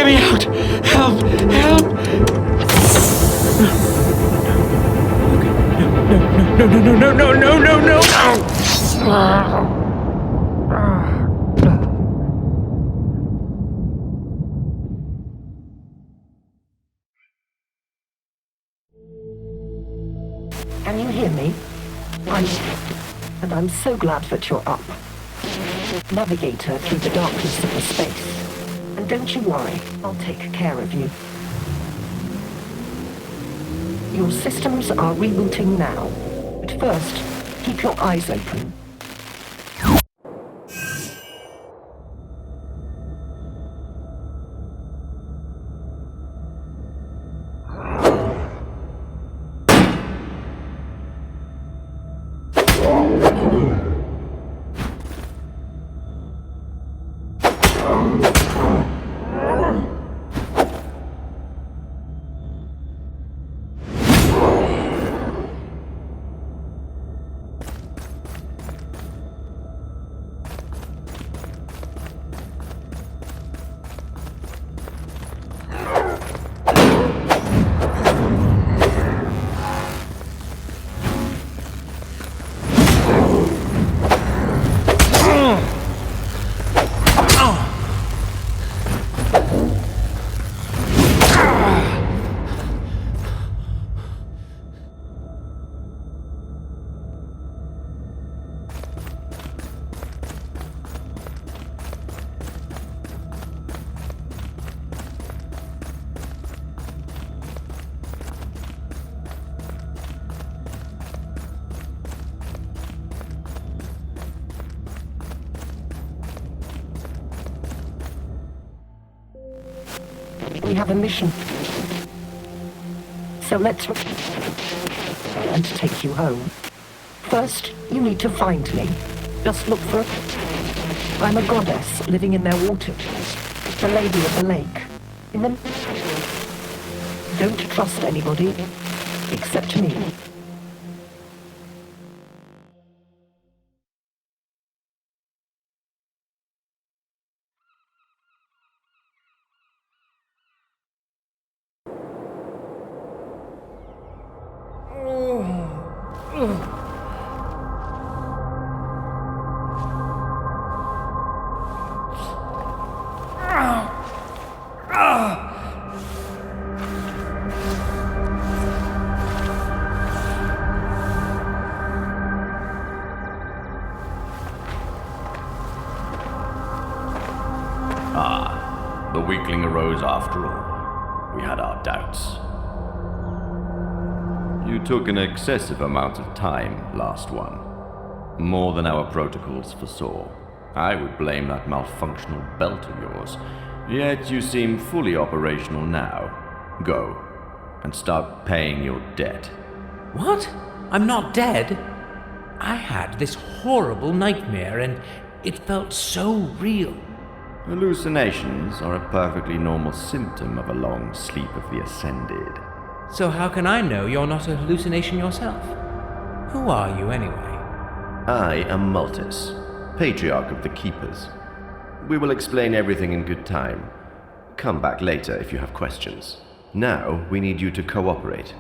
Get me out! Help! Help! No! Can you hear me? I'm so glad that you're up. Navigator through the darkness of the space. And don't you worry, I'll take care of you. Your systems are rebooting now. But first, keep your eyes open. We have a mission. So let's and take you home. First, you need to find me. Just look for I'm a goddess living in their waters. The Lady of the Lake. In the... Don't trust anybody except me. The weakling arose after all. We had our doubts. You took an excessive amount of time, last one. More than our protocols foresaw. I would blame that malfunctional belt of yours. Yet you seem fully operational now. Go, and start paying your debt. What? I'm not dead? I had this horrible nightmare, and it felt so real. Hallucinations are a perfectly normal symptom of a long sleep of the ascended. So how can I know you're not a hallucination yourself? Who are you, anyway? I am Multus, Patriarch of the Keepers. We will explain everything in good time. Come back later if you have questions. Now, we need you to cooperate.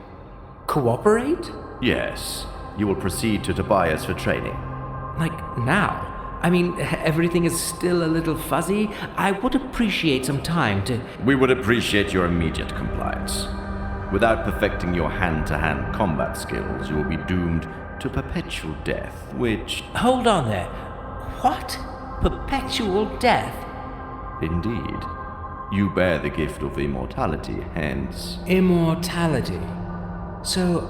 Cooperate? Yes. You will proceed to Tobias for training. Like now? I mean, everything is still a little fuzzy. I would appreciate some time to... We would appreciate your immediate compliance. Without perfecting your hand-to-hand combat skills, you will be doomed to perpetual death, which... Hold on there. What? Perpetual death? Indeed. You bear the gift of immortality, hence... Immortality. So,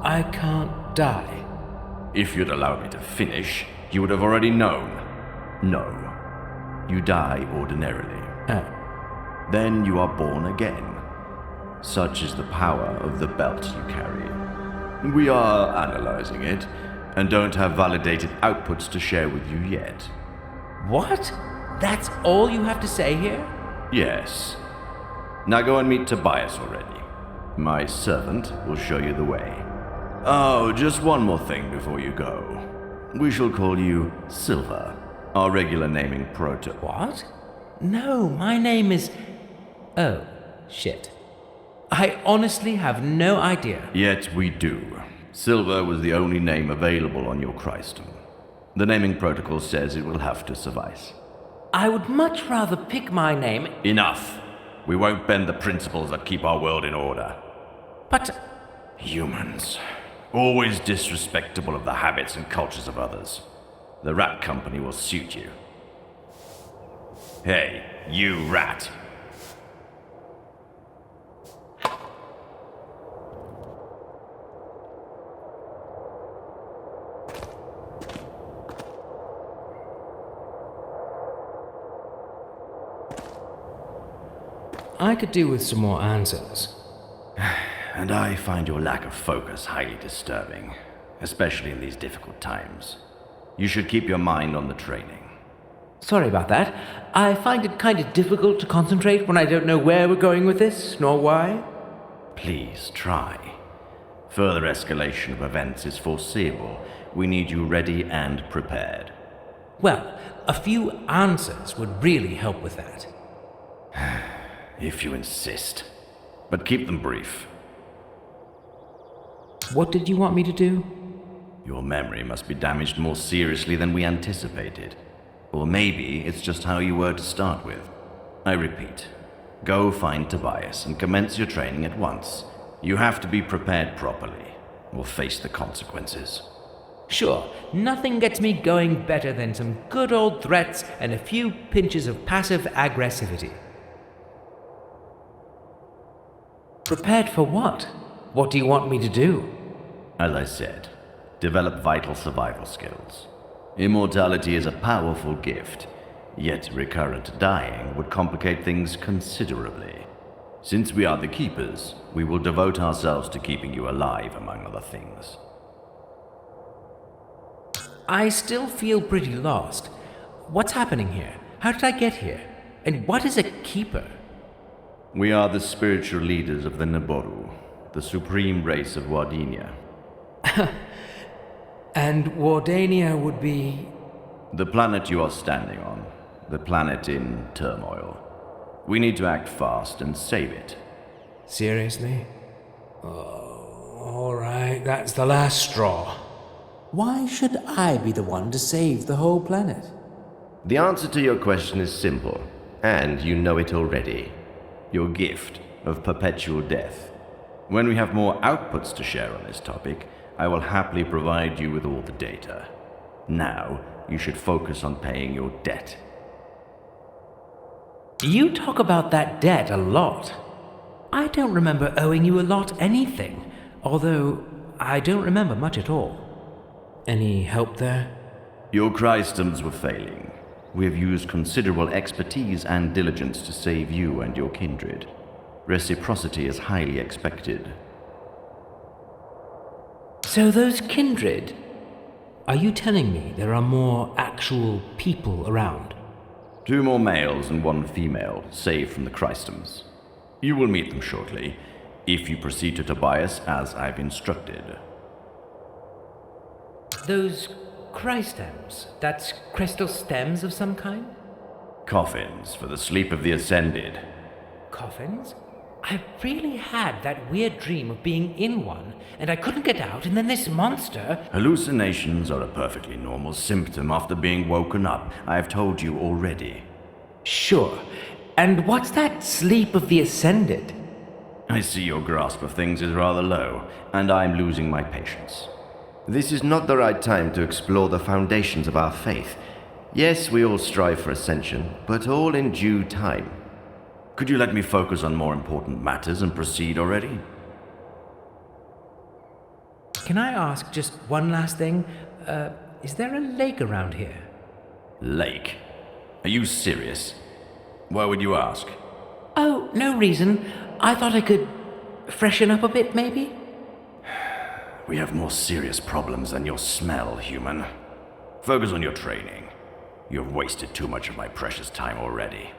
I can't die. If you'd allowed me to finish, you would have already known. No. You die ordinarily. Oh. Then you are born again. Such is the power of the belt you carry. We are analyzing it, and don't have validated outputs to share with you yet. What? That's all you have to say here? Yes. Now go and meet Tobias already. My servant will show you the way. Oh, just one more thing before you go. We shall call you Silver, our regular naming proto. What? No, my name is... Oh, shit. I honestly have no idea. Yet we do. Silver was the only name available on your Christum. The naming protocol says it will have to suffice. I would much rather pick my name. Enough! We won't bend the principles that keep our world in order. But Humans. Always disrespectful of the habits and cultures of others. The rat company will suit you. Hey, you rat. I could do with some more answers. And I find your lack of focus highly disturbing, especially in these difficult times. You should keep your mind on the training. Sorry about that. I find it kind of difficult to concentrate when I don't know where we're going with this, nor why. Please try. Further escalation of events is foreseeable. We need you ready and prepared. Well, a few answers would really help with that. If you insist. But keep them brief. What did you want me to do? Your memory must be damaged more seriously than we anticipated. Or maybe it's just how you were to start with. I repeat, go find Tobias and commence your training at once. You have to be prepared properly, or face the consequences. Sure, nothing gets me going better than some good old threats and a few pinches of passive aggressivity. Prepared for what? What do you want me to do? As I said, develop vital survival skills. Immortality is a powerful gift, yet recurrent dying would complicate things considerably. Since we are the keepers, we will devote ourselves to keeping you alive, among other things. I still feel pretty lost. What's happening here? How did I get here? And what is a keeper? We are the spiritual leaders of the Naboru, the supreme race of Wardinia. And Wardania would be... The planet you are standing on, the planet in turmoil. We need to act fast and save it. Seriously? Oh, all right, that's the last straw. Why should I be the one to save the whole planet? The answer to your question is simple, and you know it already. Your gift of perpetual death. When we have more outputs to share on this topic, I will happily provide you with all the data. Now, you should focus on paying your debt. You talk about that debt a lot. I don't remember owing you a lot anything, although I don't remember much at all. Any help there? Your Christums were failing. We have used considerable expertise and diligence to save you and your kindred. Reciprocity is highly expected. So those kindred... Are you telling me there are more actual people around? 2 more males and 1 female, saved from the Christums. You will meet them shortly, if you proceed to Tobias as I've instructed. Those Christams, that's crystal stems of some kind? Coffins for the sleep of the Ascended. Coffins? I really had that weird dream of being in one, and I couldn't get out, and then this monster... Hallucinations are a perfectly normal symptom after being woken up. I have told you already. Sure. And what's that sleep of the Ascended? I see your grasp of things is rather low, and I'm losing my patience. This is not the right time to explore the foundations of our faith. Yes, we all strive for ascension, but all in due time. Could you let me focus on more important matters and proceed already? Can I ask just one last thing? Is there a lake around here? Lake? Are you serious? Why would you ask? Oh, no reason. I thought I could freshen up a bit, maybe? We have more serious problems than your smell, human. Focus on your training. You have wasted too much of my precious time already.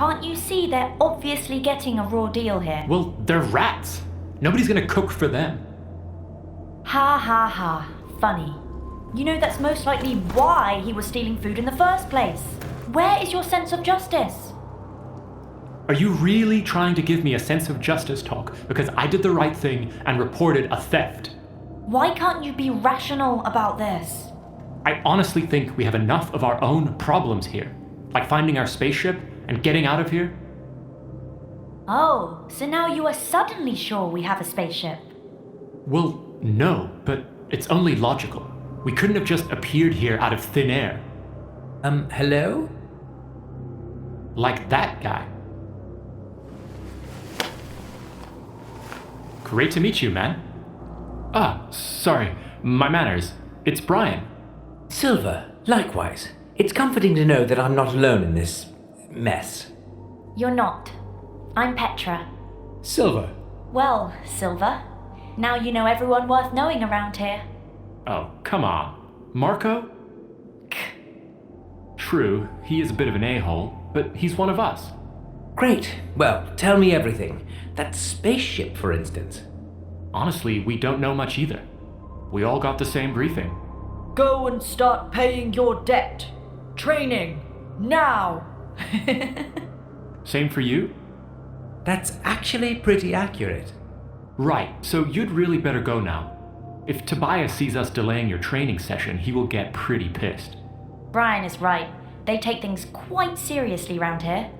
Can't you see they're obviously getting a raw deal here? Well, they're rats. Nobody's gonna cook for them. Ha ha ha. Funny. You know that's most likely why he was stealing food in the first place. Where is your sense of justice? Are you really trying to give me a sense of justice talk because I did the right thing and reported a theft? Why can't you be rational about this? I honestly think we have enough of our own problems here, like finding our spaceship and getting out of here. Oh, so now you are suddenly sure we have a spaceship? Well, no, but it's only logical. We couldn't have just appeared here out of thin air. Hello? Like that guy. Great to meet you, man. Ah, sorry, my manners. It's Brian. Silver, likewise. It's comforting to know that I'm not alone in this mess. You're not. I'm Petra. Silver. Well, Silver, now you know everyone worth knowing around here. Oh, come on. Marco? True, he is a bit of an a-hole, but he's one of us. Great. Well, tell me everything. That spaceship, for instance. Honestly, we don't know much either. We all got the same briefing. Go and start paying your debt. Training. Now. Same for you? That's actually pretty accurate. Right, so you'd really better go now. If Tobias sees us delaying your training session, he will get pretty pissed. Brian is right. They take things quite seriously round here.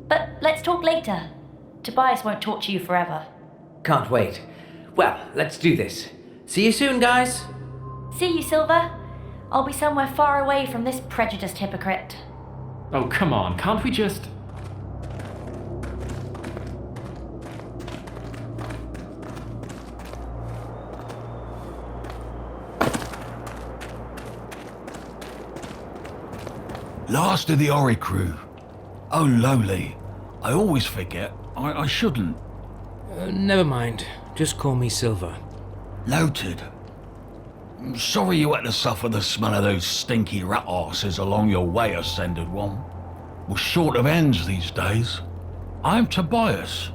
But let's talk later. Tobias won't torture you forever. Can't wait. Well, let's do this. See you soon, guys. See you, Silver. I'll be somewhere far away from this prejudiced hypocrite. Oh, come on, can't we just... Last of the Oricru. Oh, lowly. I always forget. I shouldn't. Never mind. Just call me Silver. Noted. Sorry you had to suffer the smell of those stinky rat arses along your way, Ascended One. We're short of ends these days. I'm Tobias.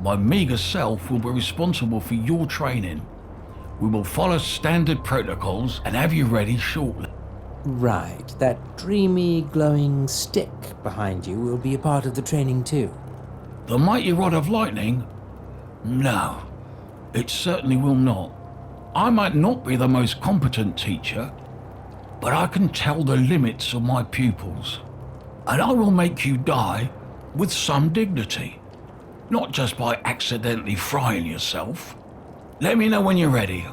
My meagre self will be responsible for your training. We will follow standard protocols and have you ready shortly. Right, that dreamy, glowing stick behind you will be a part of the training too. The mighty rod of lightning? No, it certainly will not. I might not be the most competent teacher, but I can tell the limits of my pupils. And I will make you die with some dignity, not just by accidentally frying yourself. Let me know when you're ready.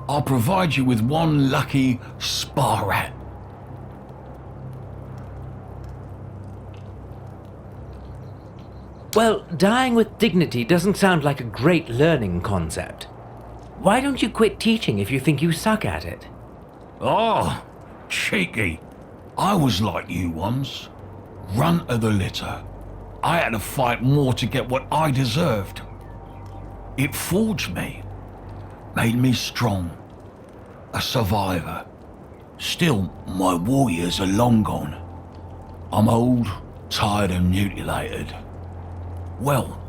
I'll provide you with one lucky spa rat. Well, dying with dignity doesn't sound like a great learning concept. Why don't you quit teaching if you think you suck at it? Oh, cheeky. I was like you once. Runt of the litter. I had to fight more to get what I deserved. It forged me. Made me strong. A survivor. Still, my warriors are long gone. I'm old, tired and mutilated. Well,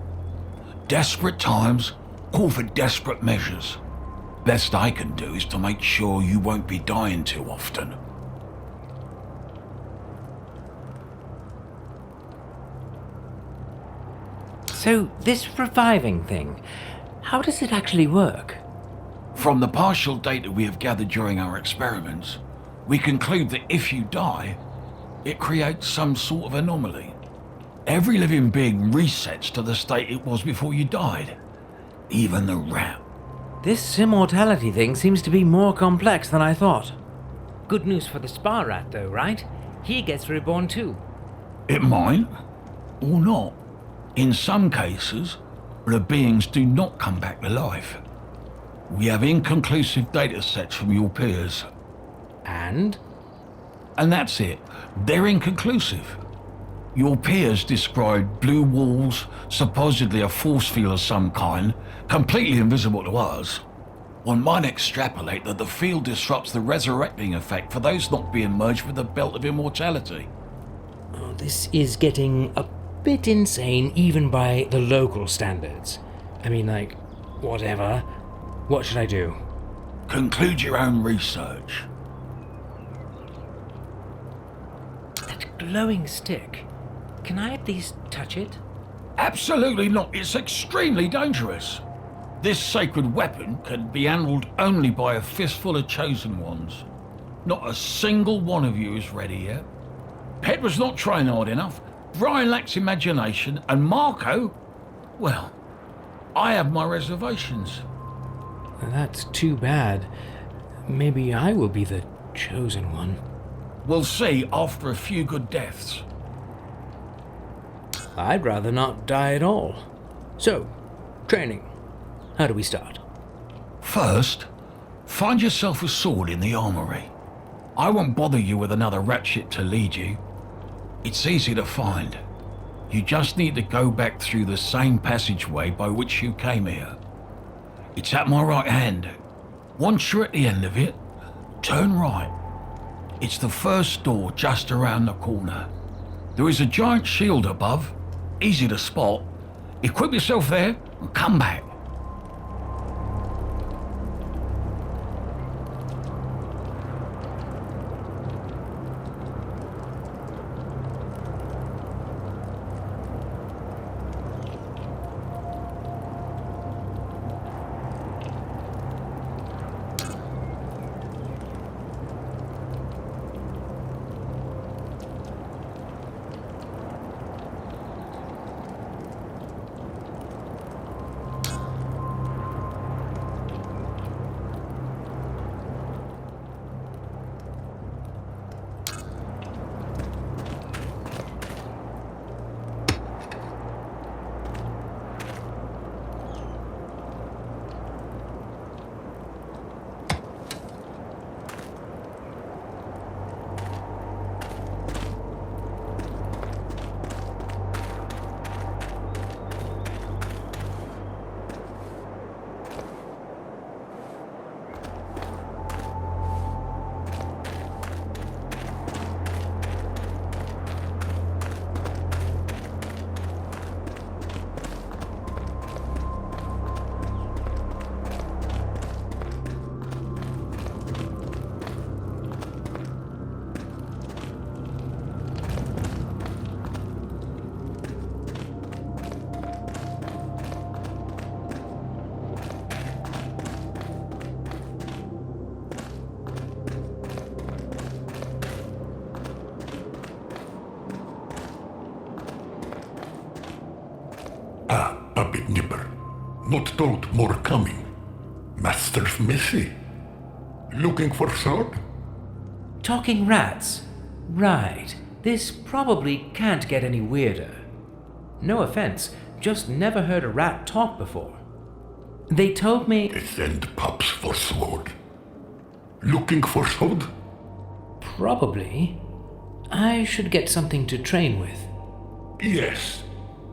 desperate times call for desperate measures. Best I can do is to make sure you won't be dying too often. So, this reviving thing, how does it actually work? From the partial data we have gathered during our experiments, we conclude that if you die, it creates some sort of anomaly. Every living being resets to the state it was before you died. Even the rat. This immortality thing seems to be more complex than I thought. Good news for the spa rat, though, right? He gets reborn too. It might, or not. In some cases, the beings do not come back to life. We have inconclusive data sets from your peers. And? And that's it. They're inconclusive. Your peers described blue walls, supposedly a force field of some kind, completely invisible to us. One might extrapolate that the field disrupts the resurrecting effect for those not being merged with the belt of immortality. Oh, this is getting a bit insane even by the local standards. I mean, like, whatever. What should I do? Conclude your own research. That glowing stick. Can I at least touch it? Absolutely not. It's extremely dangerous. This sacred weapon can be handled only by a fistful of chosen ones. Not a single one of you is ready yet. Pedra's not trying hard enough. Brian lacks imagination, and Marco, well, I have my reservations. That's too bad. Maybe I will be the chosen one. We'll see after a few good deaths. I'd rather not die at all. So, training. How do we start? First, find yourself a sword in the armory. I won't bother you with another ratchet to lead you. It's easy to find. You just need to go back through the same passageway by which you came here. It's at my right hand. Once you're at the end of it, turn right. It's the first door just around the corner. There is a giant shield above, easy to spot. Equip yourself there and come back. A bit nipper. Not told more coming. Master's messy. Looking for sword? Talking rats. Right. This probably can't get any weirder. No offense, just never heard a rat talk before. They told me... They send pups for sword. Looking for sword? Probably. I should get something to train with. Yes.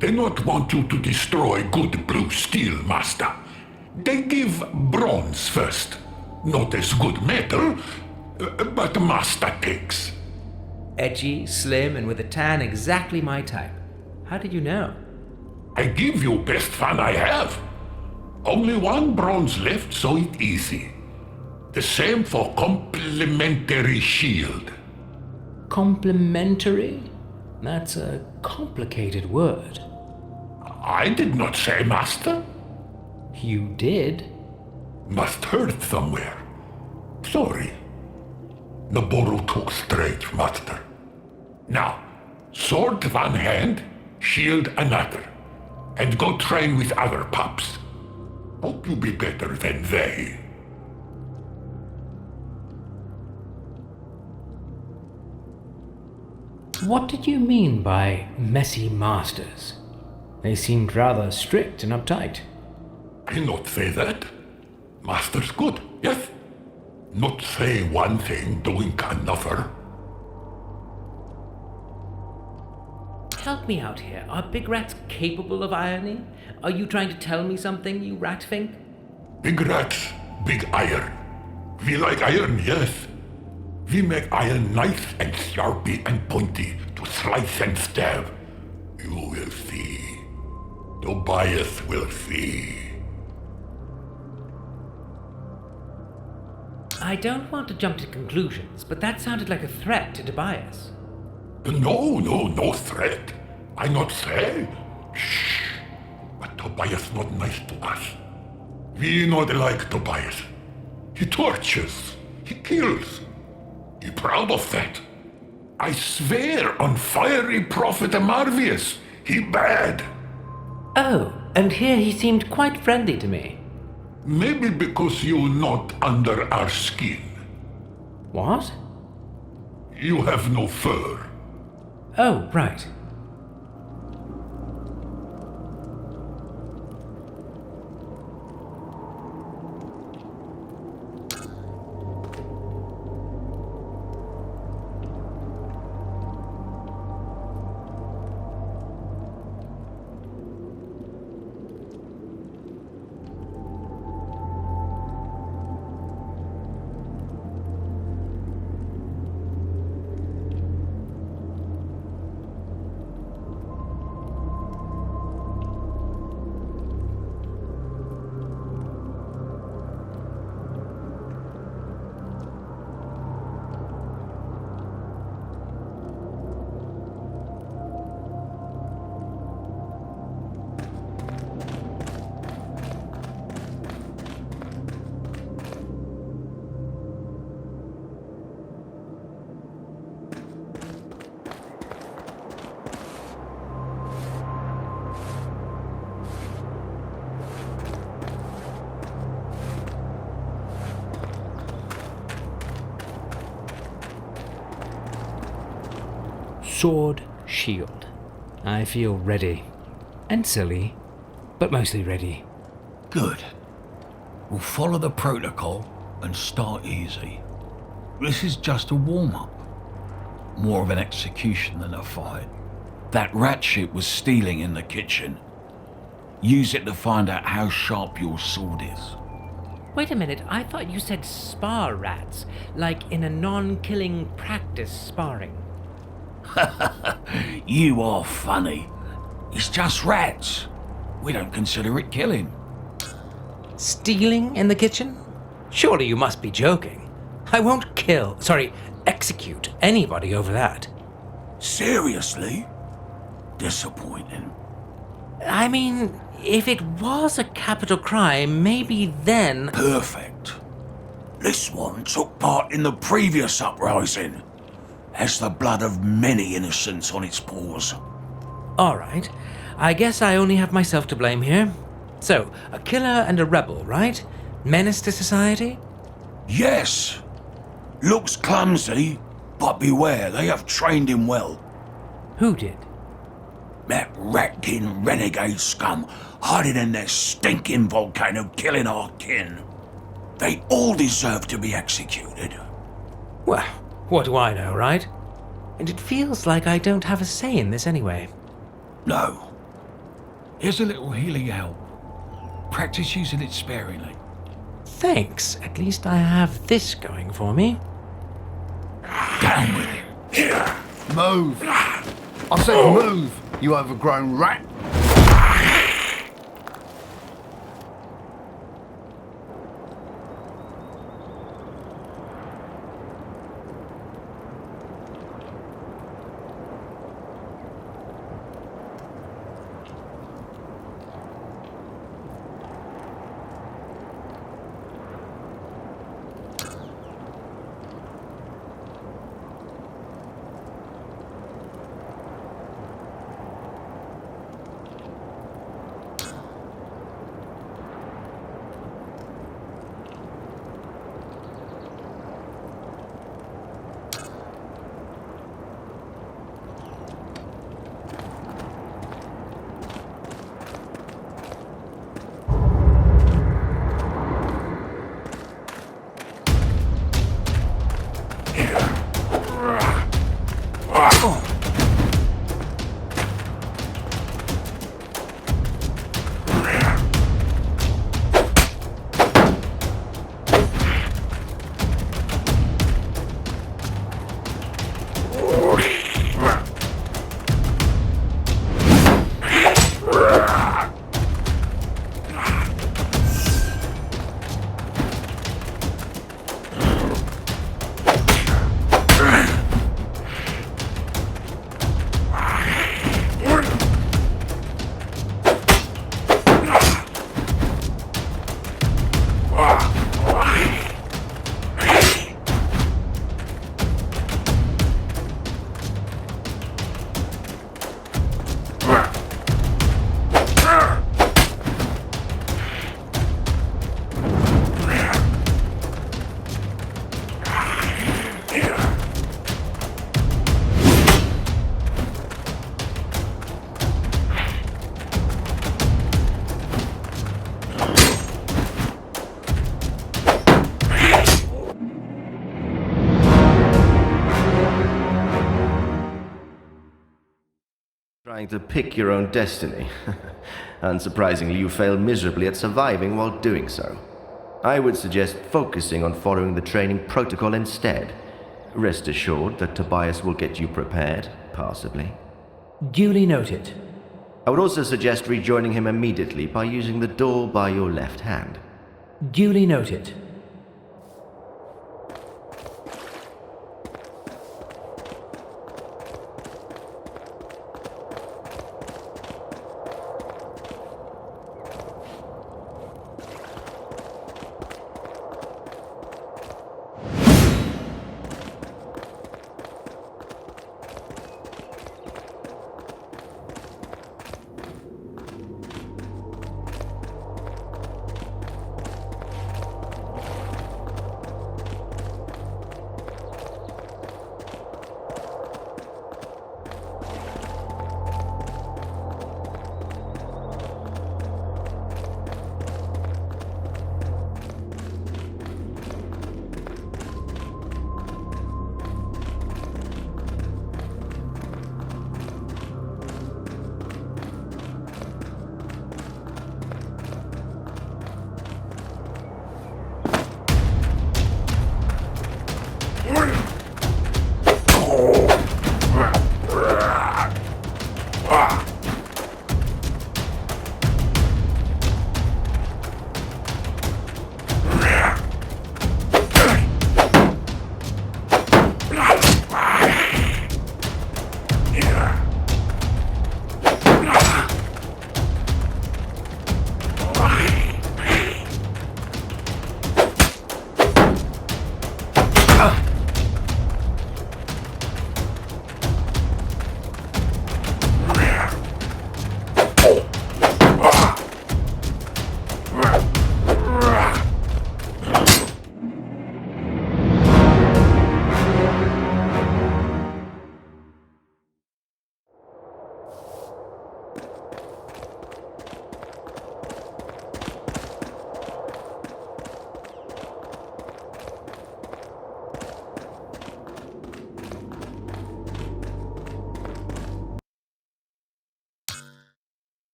They not want you to destroy good blue steel, master. They give bronze first. Not as good metal, but master takes. Edgy, slim, and with a tan exactly my type. How did you know? I give you best fun I have. Only one bronze left, so it easy. The same for complimentary shield. Complimentary? That's a complicated word. I did not say, master. You did? Must heard somewhere. Sorry. Naboru talk straight, master. Now, sword one hand, shield another. And go train with other pups. Hope you be better than they. What did you mean by messy masters? They seemed rather strict and uptight. I not say that. Master's good, yes? Not say one thing, doing another. Help me out here. Are big rats capable of irony? Are you trying to tell me something, you rat fink? Big rats, big iron. We like iron, yes. We make iron nice and sharpy and pointy to slice and stab. You will Tobias will see. I don't want to jump to conclusions, but that sounded like a threat to Tobias. No threat. I not say. Shh. But Tobias not nice to us. We not like Tobias. He tortures. He kills. He proud of that. I swear on fiery Prophet Marvius, he bad. Oh, and here he seemed quite friendly to me. Maybe because you not under our skin. What? You have no fur. Oh, right. Sword, shield. I feel ready. And silly, but mostly ready. Good. We'll follow the protocol and start easy. This is just a warm-up. More of an execution than a fight. That rat shit was stealing in the kitchen. Use it to find out how sharp your sword is. Wait a minute, I thought you said spar rats, like in a non-killing practice sparring. You are funny. It's just rats. We don't consider it killing. Stealing in the kitchen? Surely you must be joking. I won't execute anybody over that. Seriously? Disappointing. I mean, if it was a capital crime, maybe then... Perfect. This one took part in the previous uprising. Has the blood of many innocents on its paws. All right. I guess I only have myself to blame here. So, a killer and a rebel, right? Menace to society? Yes. Looks clumsy, but beware, they have trained him well. Who did? That rat-kin renegade scum hiding in their stinking volcano killing our kin. They all deserve to be executed. Well, what do I know, right? And it feels like I don't have a say in this anyway. No. Here's a little healing help. Practice using it sparingly. Thanks. At least I have this going for me. Down with it. Here. Move! I said move, you overgrown rat! Trying to pick your own destiny. Unsurprisingly, you fail miserably at surviving while doing so. I would suggest focusing on following the training protocol instead. Rest assured that Tobias will get you prepared, passably. Duly noted. I would also suggest rejoining him immediately by using the door by your left hand. Duly noted.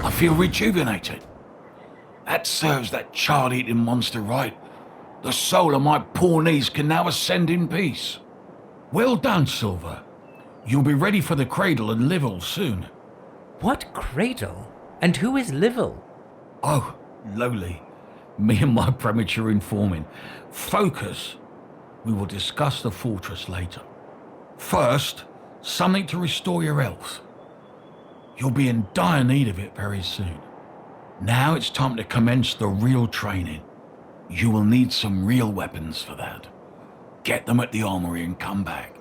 I feel rejuvenated. That serves that child-eating monster right. The soul of my poor niece can now ascend in peace. Well done, Silver. You'll be ready for the cradle and Livel soon. What cradle? And who is Livel? Oh, lowly. Me and my premature informing. Focus. We will discuss the fortress later. First, something to restore your health. You'll be in dire need of it very soon. Now it's time to commence the real training. You will need some real weapons for that. Get them at the armory and come back.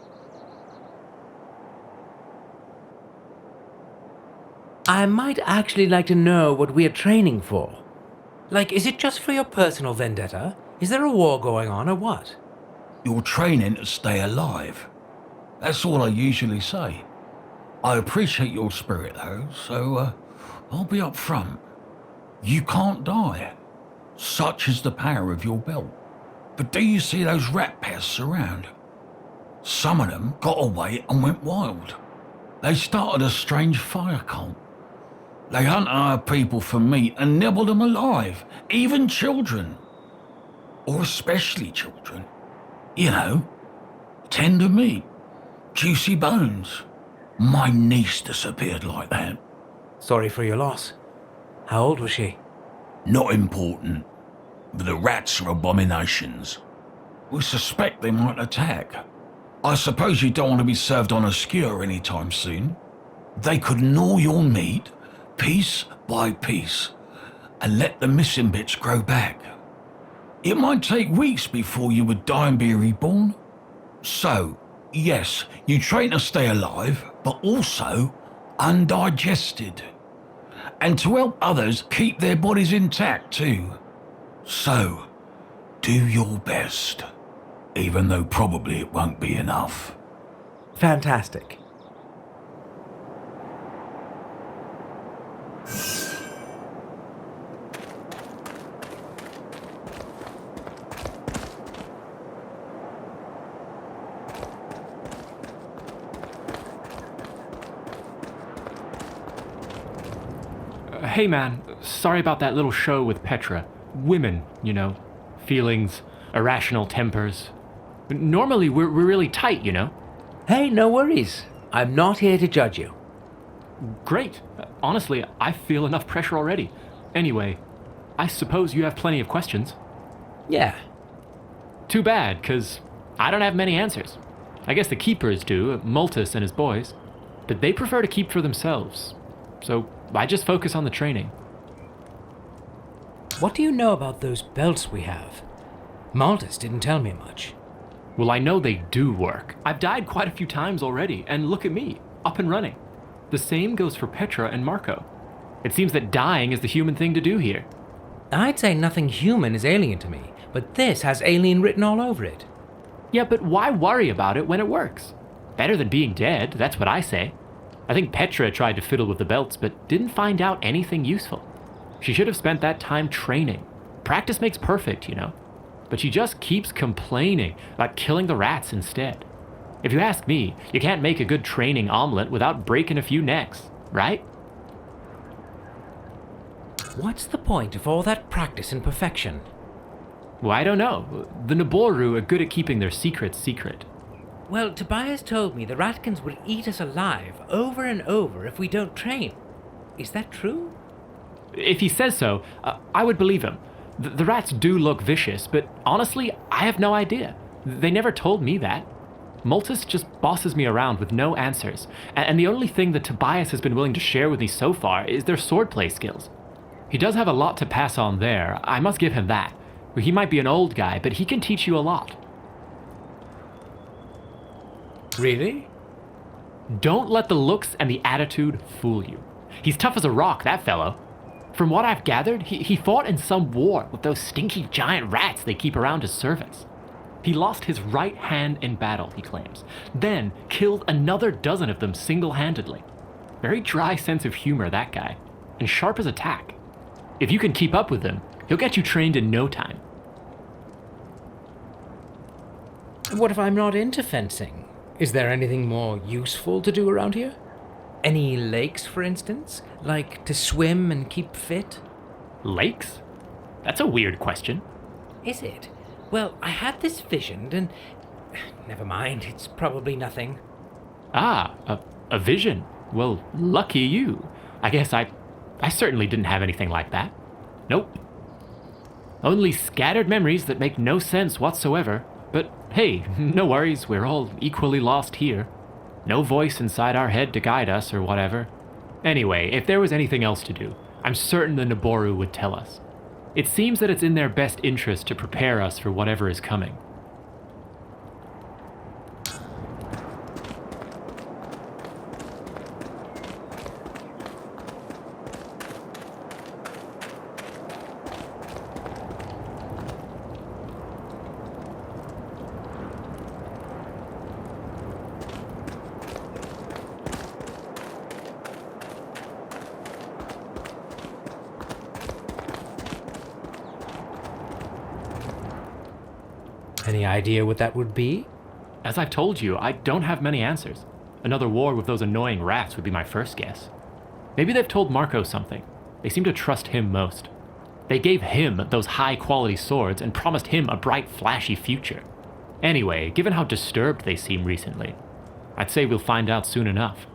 I might actually like to know what we are training for. Like, is it just for your personal vendetta? Is there a war going on or what? You're training to stay alive. That's all I usually say. I appreciate your spirit though, so I'll be up front. You can't die. Such is the power of your belt. But do you see those rat pests around? Some of them got away and went wild. They started a strange fire cult. They hunt our people for meat and nibble them alive, even children. Or especially children. You know, tender meat, juicy bones. My niece disappeared like that. Sorry for your loss. How old was she? Not important. But the rats are abominations. We suspect they might attack. I suppose you don't want to be served on a skewer anytime soon. They could gnaw your meat, piece by piece, and let the missing bits grow back. It might take weeks before you would die and be reborn. So, yes, you train to stay alive, but also undigested. And to help others keep their bodies intact too. So, do your best, even though probably it won't be enough. Fantastic. Hey man, sorry about that little show with Petra. Women, you know. Feelings, irrational tempers. Normally we're really tight, you know. Hey, no worries. I'm not here to judge you. Great. Honestly, I feel enough pressure already. Anyway, I suppose you have plenty of questions. Yeah. Too bad, 'cause I don't have many answers. I guess the keepers do, Multus and his boys. But they prefer to keep for themselves. So I just focus on the training. What do you know about those belts we have? Maltus didn't tell me much. Well, I know they do work. I've died quite a few times already, and look at me, up and running. The same goes for Petra and Marco. It seems that dying is the human thing to do here. I'd say nothing human is alien to me, but this has alien written all over it. Yeah, but why worry about it when it works? Better than being dead, that's what I say. I think Petra tried to fiddle with the belts, but didn't find out anything useful. She should have spent that time training. Practice makes perfect, you know. But she just keeps complaining about killing the rats instead. If you ask me, you can't make a good training omelet without breaking a few necks, right? What's the point of all that practice and perfection? Well, I don't know. The Naboru are good at keeping their secrets secret. Well, Tobias told me the Ratkins will eat us alive over and over if we don't train. Is that true? If he says so, I would believe him. The rats do look vicious, but honestly, I have no idea. They never told me that. Multus just bosses me around with no answers, and the only thing that Tobias has been willing to share with me so far is their swordplay skills. He does have a lot to pass on there, I must give him that. He might be an old guy, but he can teach you a lot. Really? Don't let the looks and the attitude fool you. He's tough as a rock, that fellow. From what I've gathered, he fought in some war with those stinky giant rats they keep around his servants. He lost his right hand in battle, he claims, then killed another dozen of them single-handedly. Very dry sense of humor, that guy, and sharp as a tack. If you can keep up with him, he'll get you trained in no time. What if I'm not into fencing? Is there anything more useful to do around here? Any lakes, for instance? Like to swim and keep fit? Lakes? That's a weird question. Is it? Well, I had this vision and... Never mind, it's probably nothing. Ah, a vision. Well, lucky you. I guess I certainly didn't have anything like that. Nope. Only scattered memories that make no sense whatsoever, but Hey, no worries, we're all equally lost here. No voice inside our head to guide us or whatever. Anyway, if there was anything else to do, I'm certain the Naboru would tell us. It seems that it's in their best interest to prepare us for whatever is coming. Any idea what that would be? As I've told you, I don't have many answers. Another war with those annoying rats would be my first guess. Maybe they've told Marco something. They seem to trust him most. They gave him those high-quality swords and promised him a bright, flashy future. Anyway, given how disturbed they seem recently, I'd say we'll find out soon enough.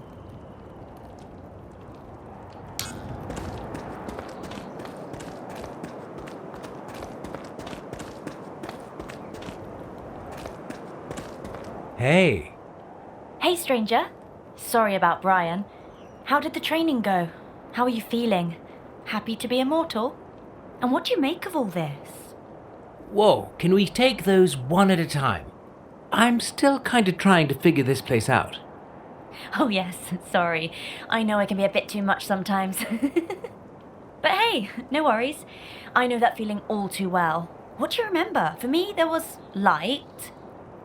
Hey, Hey, stranger. Sorry about Brian. How did the training go? How are you feeling? Happy to be immortal? And what do you make of all this? whoa, can we take those one at a time? I'm still kind of trying to figure this place out. Oh, yes, sorry. I know I can be a bit too much sometimes. But hey, no worries. I know that feeling all too well. What do you remember? For me, there was light,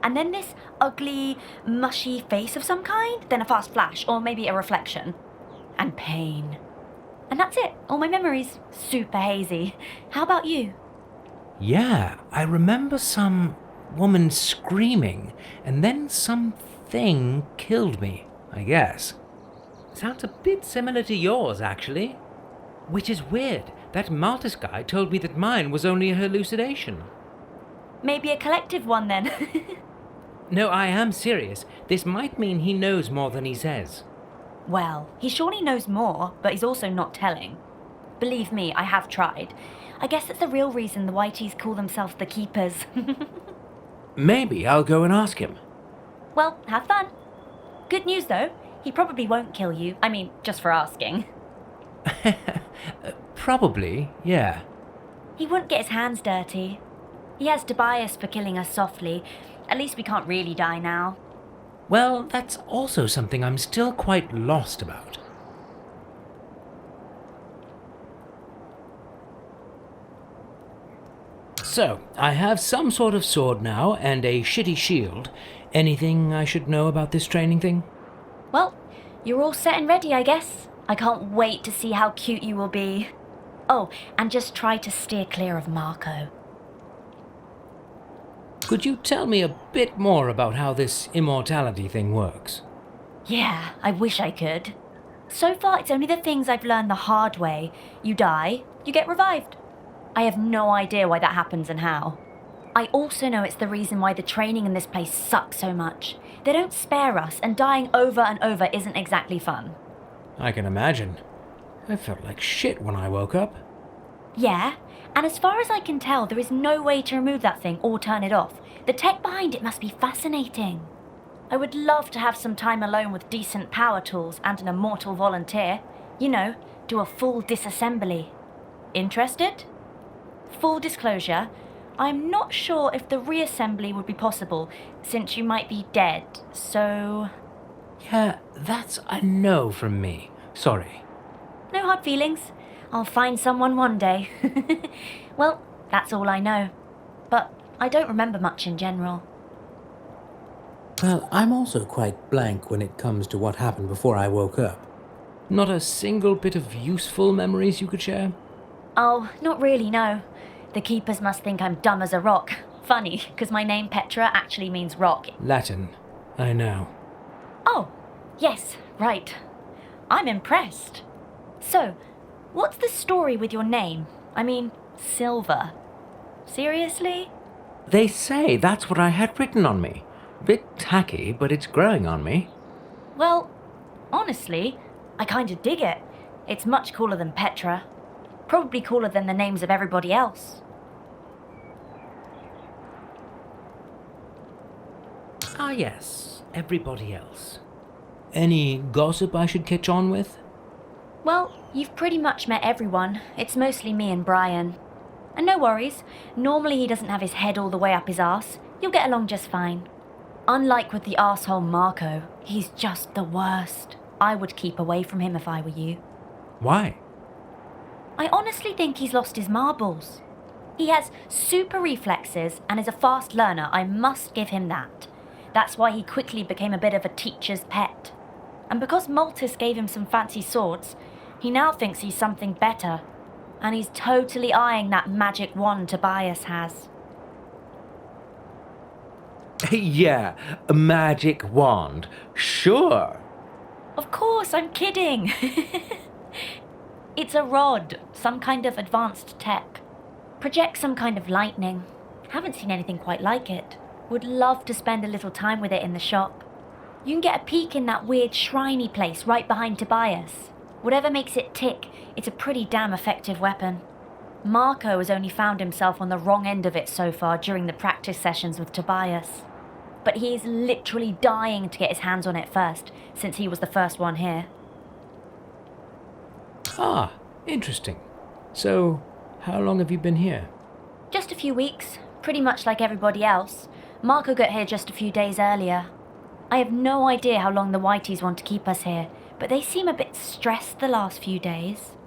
and then this ugly, mushy face of some kind, then a fast flash, or maybe a reflection, and pain. And that's it. All my memories. Super hazy. How about you? Yeah, I remember some woman screaming, and then something killed me, I guess. Sounds a bit similar to yours, actually. Which is weird. That Maltus guy told me that mine was only a hallucination. Maybe a collective one then. No, I am serious. This might mean he knows more than he says. Well, he surely knows more, but he's also not telling. Believe me, I have tried. I guess that's the real reason the Whiteys call themselves the Keepers. Maybe I'll go and ask him. Well, have fun. Good news though, he probably won't kill you. I mean, just for asking. Probably, yeah. He wouldn't get his hands dirty. He has Tobias for killing us softly. At least we can't really die now. Well, that's also something I'm still quite lost about. So, I have some sort of sword now and a shitty shield. Anything I should know about this training thing? Well, you're all set and ready, I guess. I can't wait to see how cute you will be. Oh, and just try to steer clear of Marco. Could you tell me a bit more about how this immortality thing works? Yeah, I wish I could. So far, it's only the things I've learned the hard way. You die, you get revived. I have no idea why that happens and how. I also know it's the reason why the training in this place sucks so much. They don't spare us, and dying over and over isn't exactly fun. I can imagine. I felt like shit when I woke up. Yeah, and as far as I can tell, there is no way to remove that thing or turn it off. The tech behind it must be fascinating. I would love to have some time alone with decent power tools and an immortal volunteer. You know, do a full disassembly. Interested? Full disclosure, I'm not sure if the reassembly would be possible, since you might be dead, so... Yeah, that's a no from me. Sorry. No hard feelings. I'll find someone one day. Well, that's all I know. But I don't remember much in general. Well, I'm also quite blank when it comes to what happened before I woke up. Not a single bit of useful memories you could share? Oh, not really, no. The Keepers must think I'm dumb as a rock. Funny, because my name Petra actually means rock. Latin, I know. Oh, yes, right. I'm impressed. So, what's the story with your name? I mean, Silver. Seriously? They say that's what I had written on me. Bit tacky, but it's growing on me. Well, honestly, I kind of dig it. It's much cooler than Petra. Probably cooler than the names of everybody else. Ah, yes, everybody else. Any gossip I should catch on with? Well, you've pretty much met everyone. It's mostly me and Brian. And no worries, normally he doesn't have his head all the way up his arse. You'll get along just fine. Unlike with the arsehole Marco, he's just the worst. I would keep away from him if I were you. Why? I honestly think he's lost his marbles. He has super reflexes and is a fast learner, I must give him that. That's why he quickly became a bit of a teacher's pet. And because Maltus gave him some fancy swords, he now thinks he's something better. And he's totally eyeing that magic wand Tobias has. Yeah, a magic wand. Sure. Of course, I'm kidding. It's a rod, some kind of advanced tech. Projects some kind of lightning. Haven't seen anything quite like it. Would love to spend a little time with it in the shop. You can get a peek in that weird shriny place right behind Tobias. Whatever makes it tick, it's a pretty damn effective weapon. Marco has only found himself on the wrong end of it so far during the practice sessions with Tobias. But he's literally dying to get his hands on it first, since he was the first one here. Ah, interesting. So, how long have you been here? Just a few weeks, pretty much like everybody else. Marco got here just a few days earlier. I have no idea how long the Whiteys want to keep us here, but they seem a bit stressed the last few days.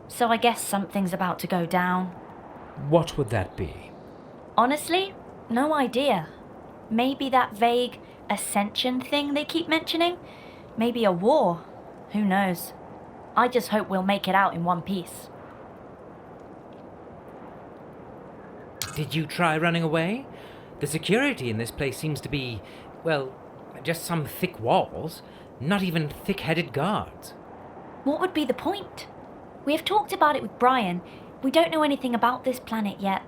So I guess something's about to go down. What would that be? Honestly, no idea. Maybe that vague ascension thing they keep mentioning? Maybe a war? Who knows? I just hope we'll make it out in one piece. Did you try running away? The security in this place seems to be, well, just some thick walls, not even thick-headed guards. What would be the point? We have talked about it with Brian. We don't know anything about this planet yet.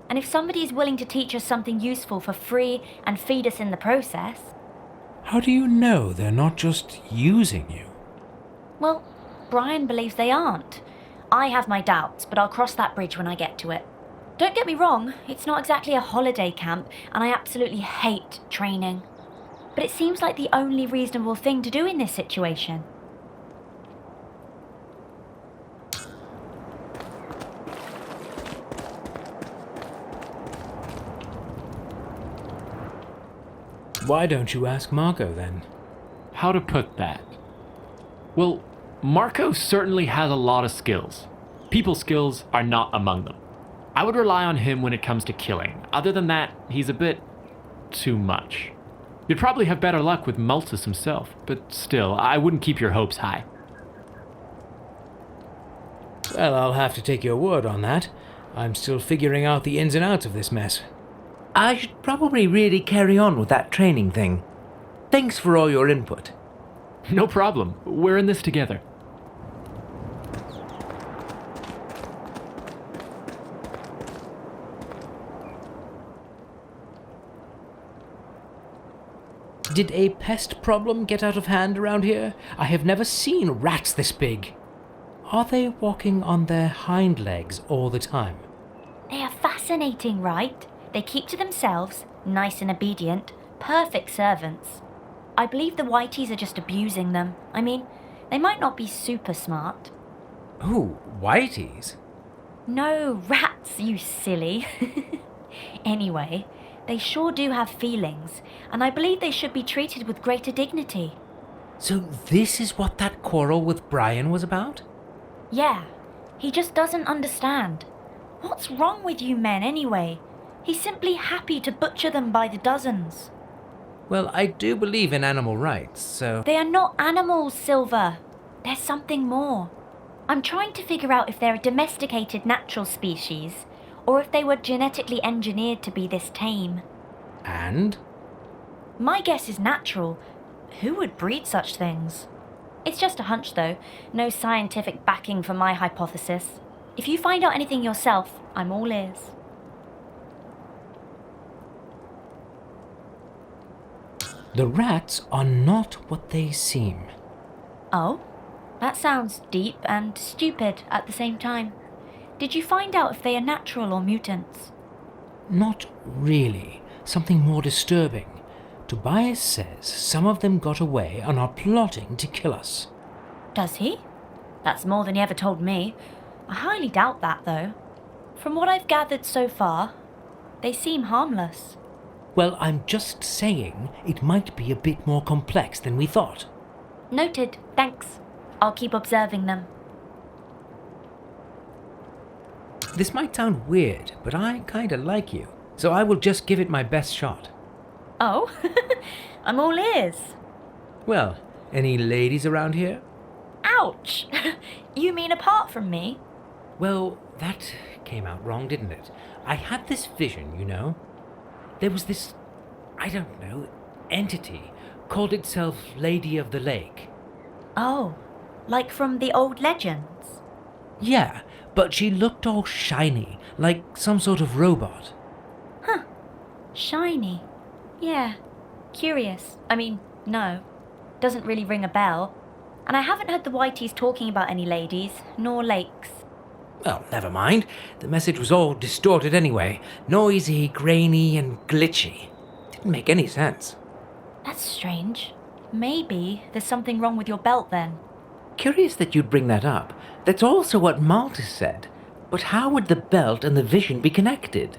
And if somebody is willing to teach us something useful for free and feed us in the process... How do you know they're not just using you? Well, Brian believes they aren't. I have my doubts, but I'll cross that bridge when I get to it. Don't get me wrong, it's not exactly a holiday camp, and I absolutely hate training. But it seems like the only reasonable thing to do in this situation. Why don't you ask Marco then? How to put that? Well, Marco certainly has a lot of skills. People skills are not among them. I would rely on him when it comes to killing. Other than that, he's a bit too much. You'd probably have better luck with Maltus himself, but still, I wouldn't keep your hopes high. Well, I'll have to take your word on that. I'm still figuring out the ins and outs of this mess. I should probably really carry on with that training thing. Thanks for all your input. No problem. We're in this together. Did a pest problem get out of hand around here? I have never seen rats this big. Are they walking on their hind legs all the time? They are fascinating, right? They keep to themselves, nice and obedient, perfect servants. I believe the Whiteys are just abusing them. I mean, they might not be super smart. Ooh, Whiteys? No, rats, you silly. Anyway, they sure do have feelings, and I believe they should be treated with greater dignity. So this is what that quarrel with Brian was about? Yeah, he just doesn't understand. What's wrong with you men anyway? He's simply happy to butcher them by the dozens. Well, I do believe in animal rights, so... They are not animals, Silver. There's something more. I'm trying to figure out if they're a domesticated natural species, or if they were genetically engineered to be this tame. And? My guess is natural. Who would breed such things? It's just a hunch, though. No scientific backing for my hypothesis. If you find out anything yourself, I'm all ears. The rats are not what they seem. Oh? That sounds deep and stupid at the same time. Did you find out if they are natural or mutants? Not really. Something more disturbing. Tobias says some of them got away and are plotting to kill us. Does he? That's more than he ever told me. I highly doubt that, though. From what I've gathered so far, they seem harmless. Well, I'm just saying it might be a bit more complex than we thought. Noted. Thanks. I'll keep observing them. This might sound weird, but I kinda like you, so I will just give it my best shot. Oh, I'm all ears. Well, any ladies around here? Ouch! You mean apart from me? Well, that came out wrong, didn't it? I had this vision, you know. There was this, I don't know, entity, called itself Lady of the Lake. Oh, like from the old legends? Yeah, but she looked all shiny, like some sort of robot. Huh. Shiny. Yeah. Curious. I mean, no. Doesn't really ring a bell. And I haven't heard the Whiteys talking about any ladies, nor lakes. Well, never mind. The message was all distorted anyway. Noisy, grainy, and glitchy. Didn't make any sense. That's strange. Maybe there's something wrong with your belt then. Curious that you'd bring that up. That's also what Maltus said. But how would the belt and the vision be connected?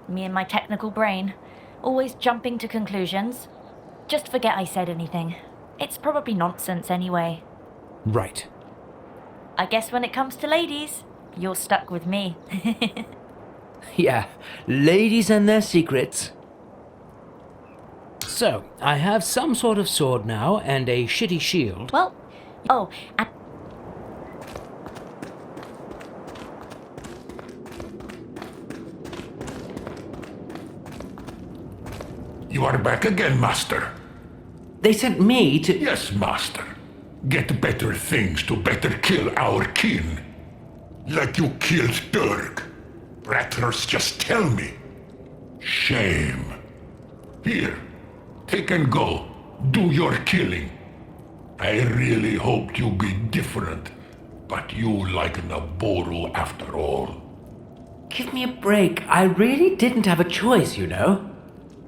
Me and my technical brain. Always jumping to conclusions. Just forget I said anything. It's probably nonsense anyway. Right. I guess when it comes to ladies, you're stuck with me. Yeah, ladies and their secrets. So, I have some sort of sword now and a shitty shield. Well, oh, and You are back again, Master. They sent me to... Yes, Master. Get better things to better kill our kin. Like you killed Dirk. Ratters just tell me. Shame. Here, take and go. Do your killing. I really hoped you'd be different, but you like Naboru after all. Give me a break. I really didn't have a choice, you know.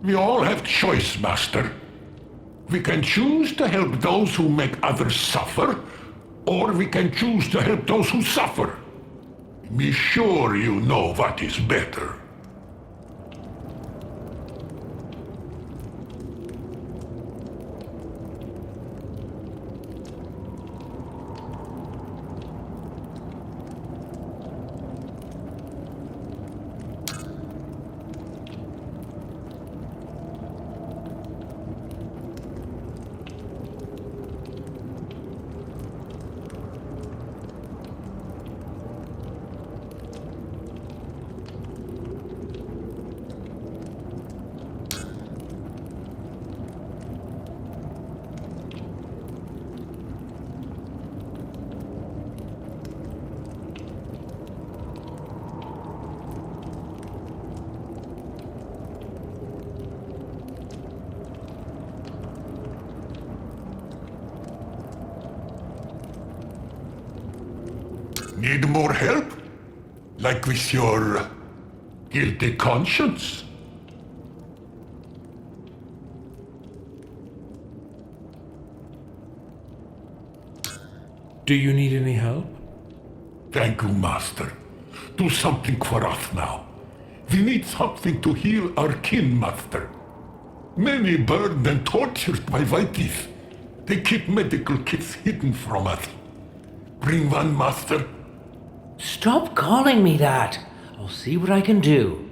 We all have choice, Master. We can choose to help those who make others suffer, or we can choose to help those who suffer. Be sure you know what is better. Need more help? Like with your guilty conscience? Do you need any help? Thank you, Master. Do something for us now. We need something to heal our kin, Master. Many burned and tortured by Whiteys. They keep medical kits hidden from us. Bring one, Master. Stop calling me that. I'll see what I can do.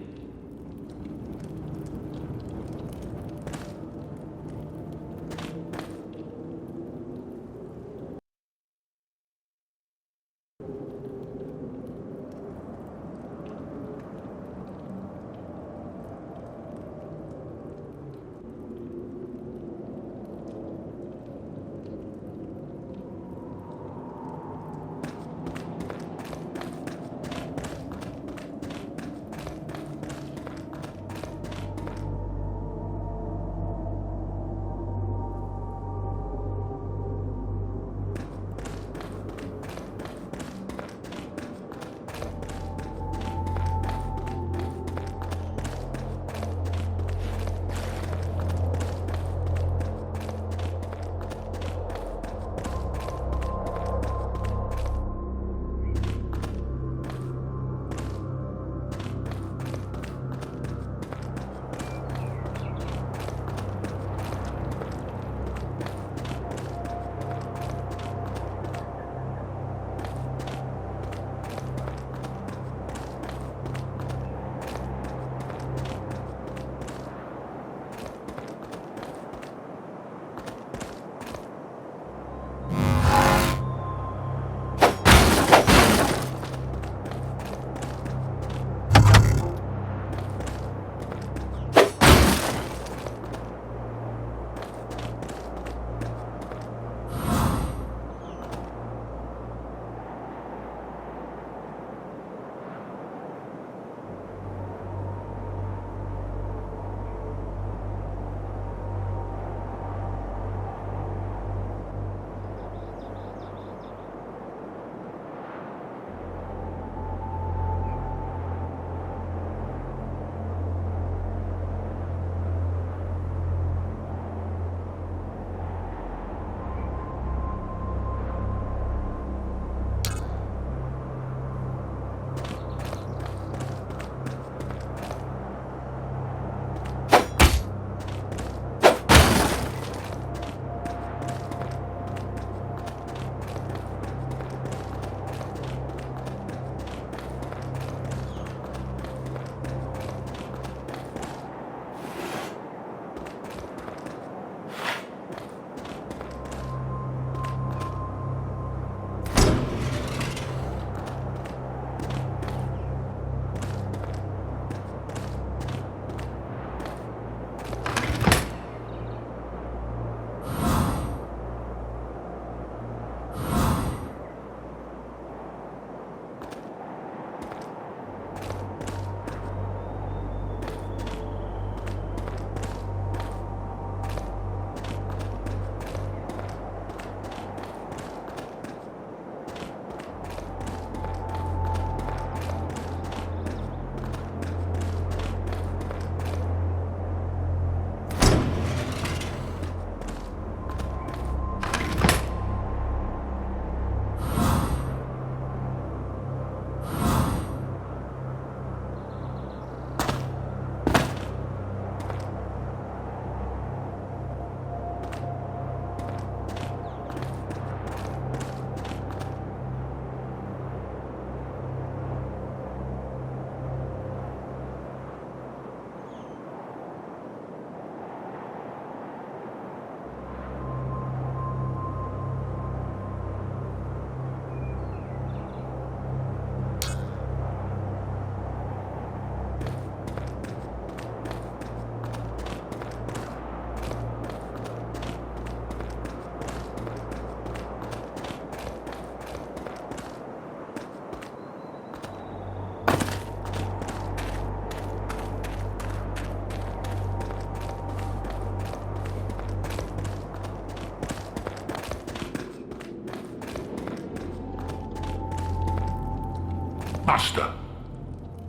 Master,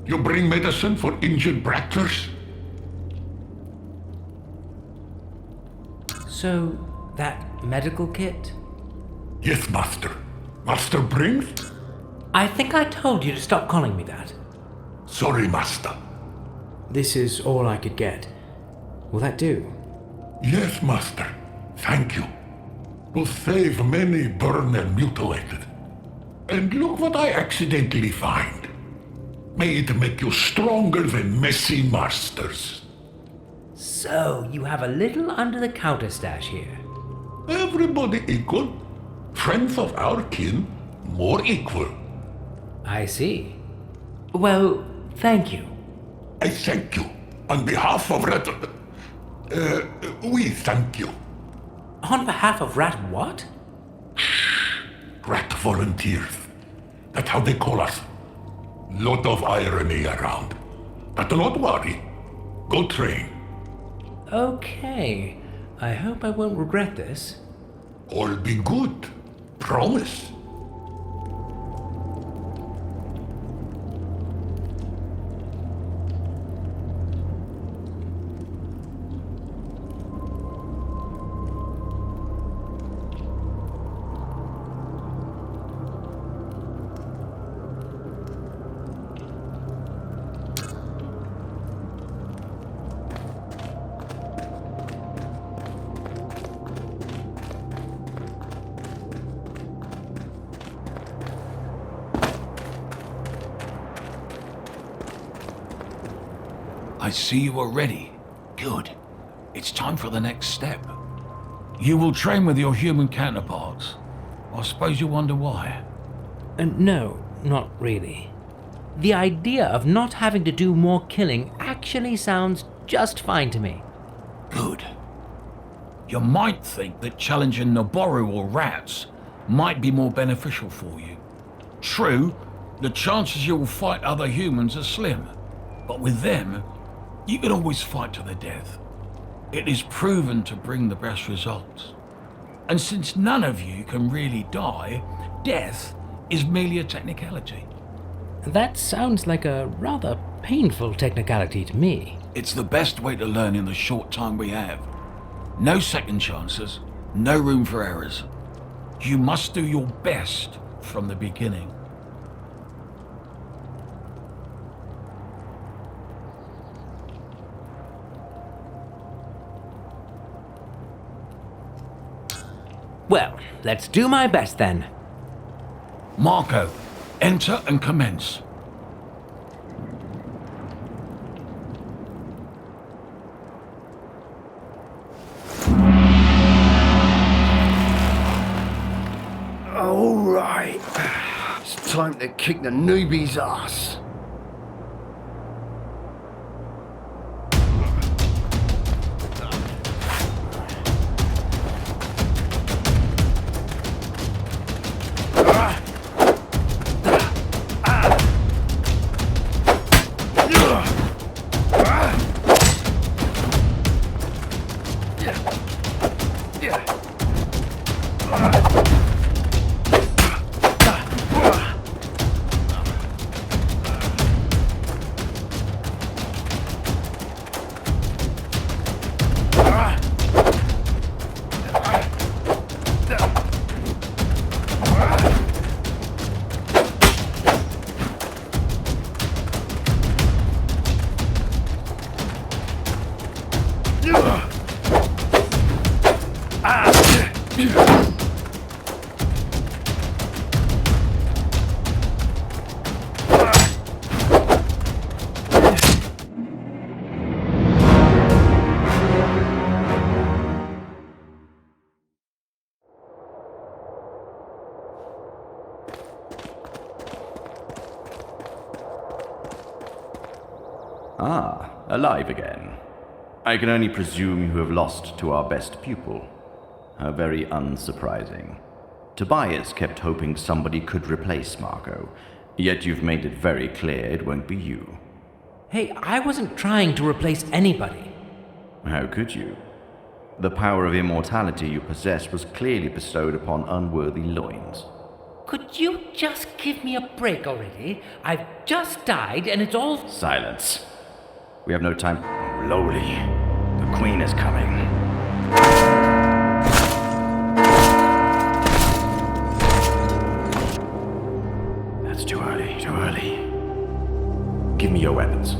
you bring medicine for injured Bracklers? So, that medical kit? Yes, Master. Master brings? I think I told you to stop calling me that. Sorry, Master. This is all I could get. Will that do? Yes, Master. Thank you. Will save many burned and mutilated. And look what I accidentally find. May it make you stronger than messy masters. So, you have a little under-the-counter stash here. Everybody equal. Friends of our kin, more equal. I see. Well, thank you. I thank you. On behalf of Rat... we thank you. On behalf of Rat what? Rat volunteers. That's how they call us. Lot of irony around. But don't worry. Go train. Okay. I hope I won't regret this. All be good. Promise. I see you are ready. Good. It's time for the next step. You will train with your human counterparts. I suppose you wonder why. No, not really. The idea of not having to do more killing actually sounds just fine to me. Good. You might think that challenging Naboru or rats might be more beneficial for you. True, the chances you will fight other humans are slim, but with them, you can always fight to the death. It is proven to bring the best results. And since none of you can really die, death is merely a technicality. That sounds like a rather painful technicality to me. It's the best way to learn in the short time we have. No second chances, no room for errors. You must do your best from the beginning. Well, let's do my best then. Marco, enter and commence. All right. It's time to kick the newbie's ass. Ah, alive again. I can only presume you have lost to our best pupil. How very unsurprising. Tobias kept hoping somebody could replace Marco, yet you've made it very clear it won't be you. Hey, I wasn't trying to replace anybody. How could you? The power of immortality you possess was clearly bestowed upon unworthy loins. Could you just give me a break already? I've just died and it's all... Silence. We have no time. Lowly. The Queen is coming. That's too early, too early. Give me your weapons.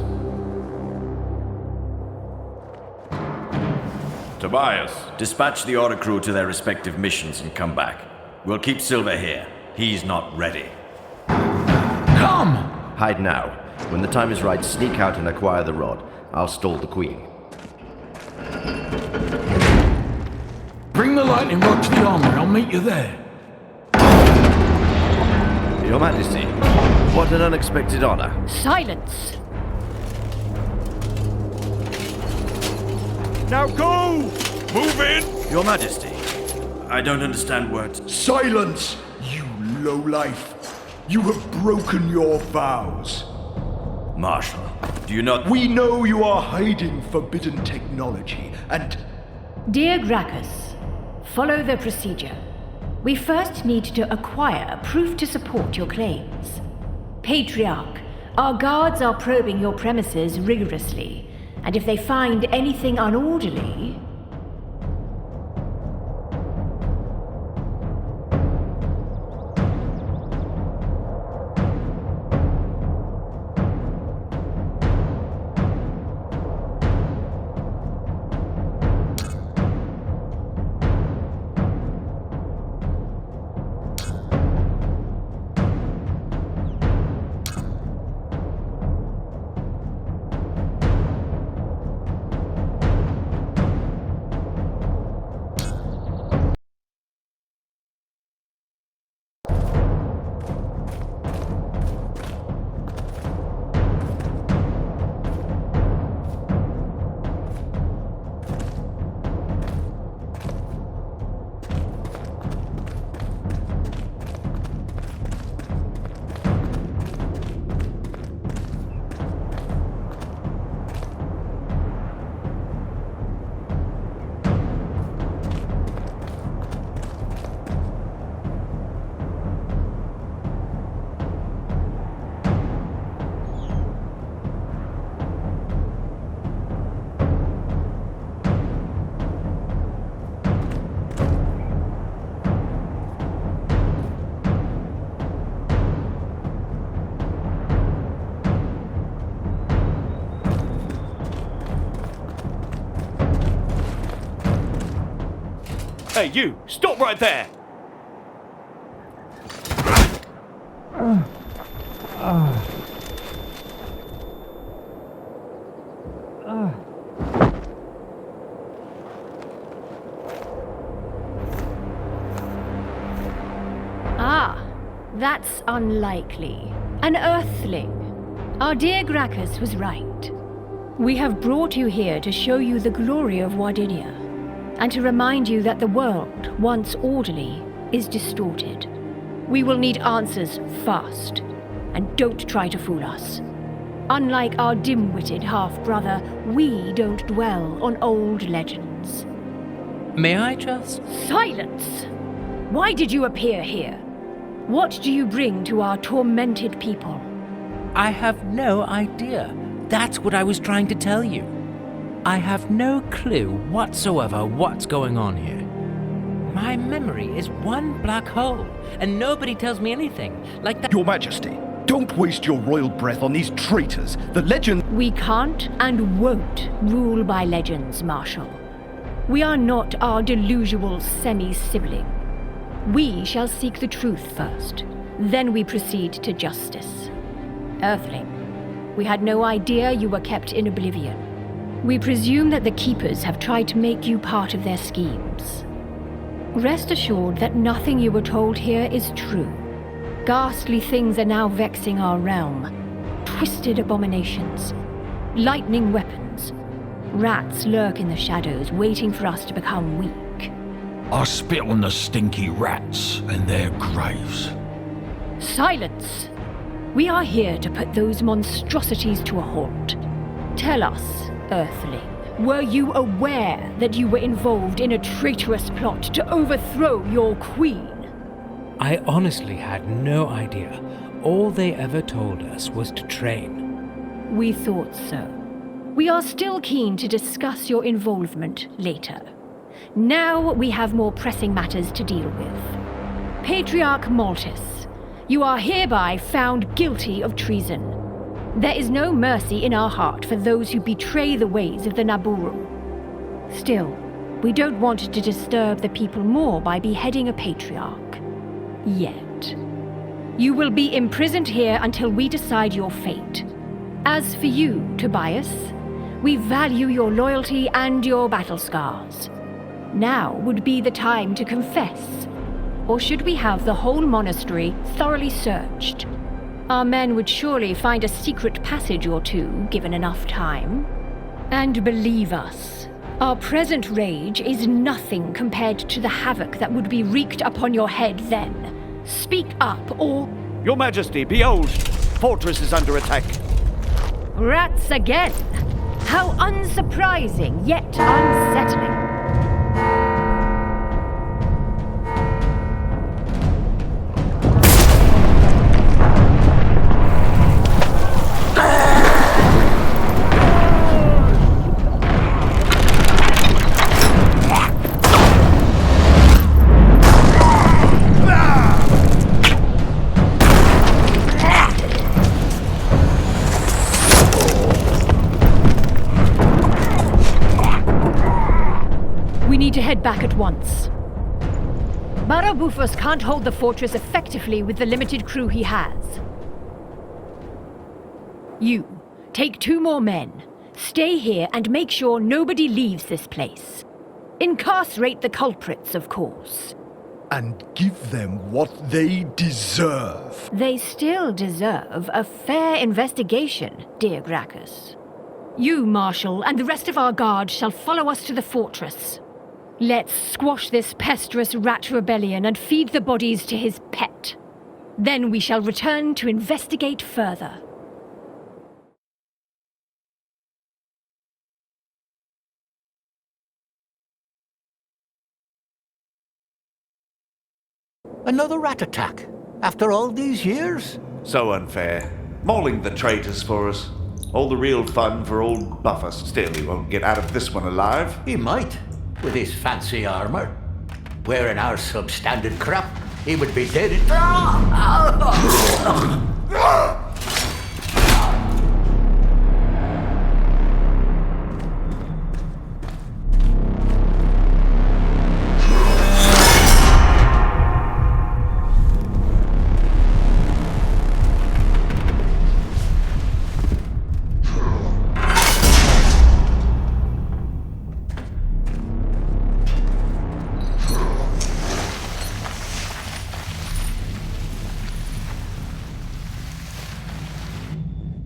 Tobias, dispatch the Oricru to their respective missions and come back. We'll keep Silver here. He's not ready. Come! Hide now. When the time is right, sneak out and acquire the rod. I'll stall the Queen. Bring the lightning rod to the armory. I'll meet you there. Your Majesty, what an unexpected honor. Silence! Now go! Move in! Your Majesty, I don't understand words. Silence, you lowlife. You have broken your vows. Marshal, do you not... We know you are hiding forbidden technology, and... Dear Gracchus, follow the procedure. We first need to acquire proof to support your claims. Patriarch, our guards are probing your premises rigorously, and if they find anything unorderly... Hey, you! Stop right there! Ah, that's unlikely. An Earthling. Our dear Gracchus was right. We have brought you here to show you the glory of Wardinia, and to remind you that the world, once orderly, is distorted. We will need answers fast, and don't try to fool us. Unlike our dim-witted half-brother, we don't dwell on old legends. May I just... Silence! Why did you appear here? What do you bring to our tormented people? I have no idea. That's what I was trying to tell you. I have no clue whatsoever what's going on here. My memory is one black hole, and nobody tells me anything like that. Your Majesty, don't waste your royal breath on these traitors. The legend... We can't and won't rule by legends, Marshal. We are not our delusional semi-sibling. We shall seek the truth first, then we proceed to justice. Earthling, we had no idea you were kept in oblivion. We presume that the Keepers have tried to make you part of their schemes. Rest assured that nothing you were told here is true. Ghastly things are now vexing our realm. Twisted abominations. Lightning weapons. Rats lurk in the shadows, waiting for us to become weak. I spit on the stinky rats and their graves. Silence! We are here to put those monstrosities to a halt. Tell us, Earthling, were you aware that you were involved in a traitorous plot to overthrow your queen? I honestly had no idea. All they ever told us was to train. We thought so. We are still keen to discuss your involvement later. Now we have more pressing matters to deal with. Patriarch Maltus, you are hereby found guilty of treason. There is no mercy in our heart for those who betray the ways of the Naburu. Still, we don't want to disturb the people more by beheading a patriarch. Yet. You will be imprisoned here until we decide your fate. As for you, Tobias, we value your loyalty and your battle scars. Now would be the time to confess. Or should we have the whole monastery thoroughly searched? Our men would surely find a secret passage or two, given enough time. And believe us, our present rage is nothing compared to the havoc that would be wreaked upon your head then. Speak up, or... Your Majesty, behold! Fortress is under attack. Rats again! How unsurprising, yet unsettling. To head back at once. Barabufus can't hold the fortress effectively with the limited crew he has. You, take 2 more men. Stay here and make sure nobody leaves this place. Incarcerate the culprits, of course. And give them what they deserve. They still deserve a fair investigation, dear Gracchus. You, Marshal, and the rest of our guard shall follow us to the fortress. Let's squash this pesteous rat rebellion and feed the bodies to his pet. Then we shall return to investigate further. Another rat attack? After all these years? So unfair. Mauling the traitors for us. All the real fun for old Buffus. Still, he won't get out of this one alive. He might. With his fancy armor. Wearing our substandard crap, he would be dead in...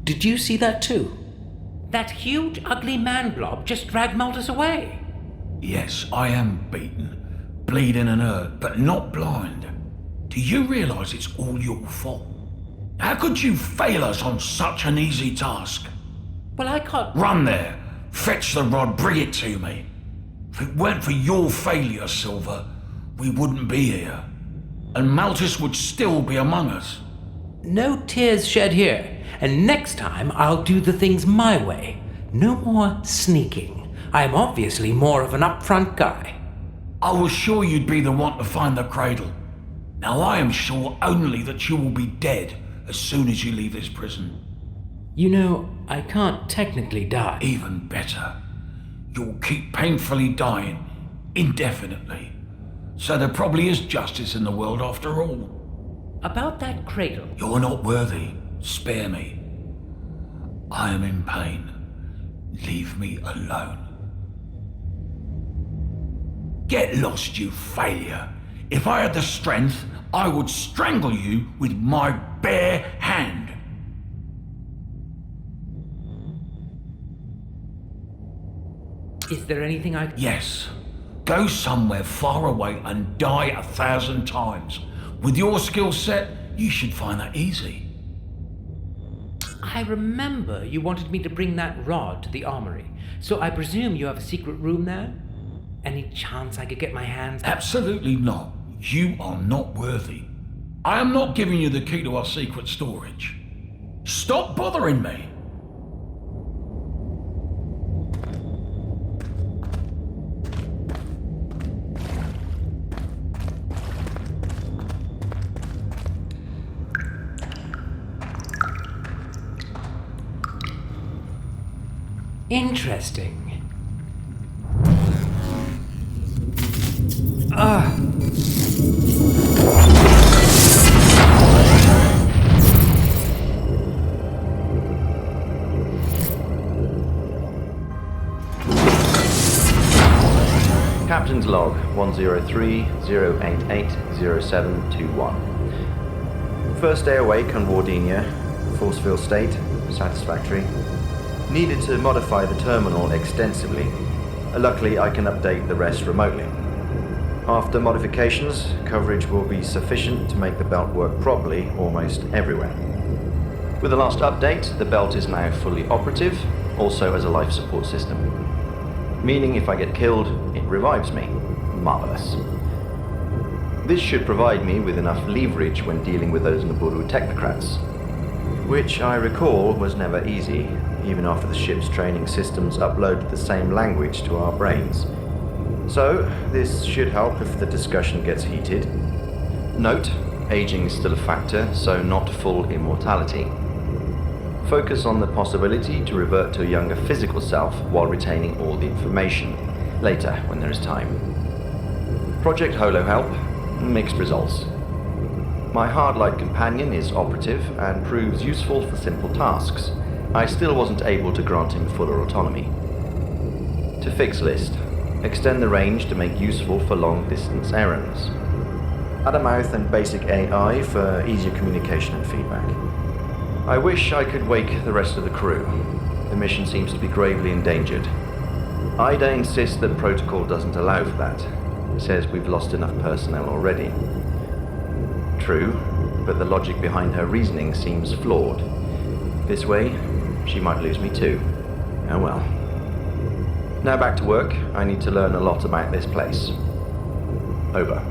Did you see that too? That huge, ugly man blob just dragged Maltus away. Yes, I am beaten, bleeding and hurt, but not blind. Do you realise it's all your fault? How could you fail us on such an easy task? Well, I can't... Run there! Fetch the rod, bring it to me. If it weren't for your failure, Silver, we wouldn't be here. And Maltus would still be among us. No tears shed here. And next time, I'll do the things my way. No more sneaking. I'm obviously more of an upfront guy. I was sure you'd be the one to find the cradle. Now I am sure only that you will be dead as soon as you leave this prison. You know, I can't technically die. Even better. You'll keep painfully dying, indefinitely. So there probably is justice in the world after all. About that cradle... You're not worthy. Spare me. I am in pain. Leave me alone. Get lost, you failure. If I had the strength, I would strangle you with my bare hand. Is there anything I... Yes. Go somewhere far away and die 1,000 times. With your skill set, you should find that easy. I remember you wanted me to bring that rod to the armory, so I presume you have a secret room there? Any chance I could get my hands... Absolutely not. You are not worthy. I am not giving you the key to our secret storage. Stop bothering me. Interesting. Captain's log 103-088-0721. First day awake on Wardinia. Force-field state. Satisfactory. Needed to modify the terminal extensively. Luckily, I can update the rest remotely. After modifications, coverage will be sufficient to make the belt work properly almost everywhere. With the last update, the belt is now fully operative, also as a life support system. Meaning if I get killed, it revives me. Marvelous. This should provide me with enough leverage when dealing with those Naburu technocrats, which I recall was never easy, even after the ship's training systems uploaded the same language to our brains. So, this should help if the discussion gets heated. Note, aging is still a factor, so not full immortality. Focus on the possibility to revert to a younger physical self while retaining all the information, later when there is time. Project Holo Help, mixed results. My hard-light companion is operative and proves useful for simple tasks. I still wasn't able to grant him fuller autonomy. To fix list, extend the range to make useful for long-distance errands. Add a mouth and basic AI for easier communication and feedback. I wish I could wake the rest of the crew. The mission seems to be gravely endangered. Ida insists that protocol doesn't allow for that. Says we've lost enough personnel already. True, but the logic behind her reasoning seems flawed. This way, she might lose me too. Oh well. Now back to work. I need to learn a lot about this place. Over.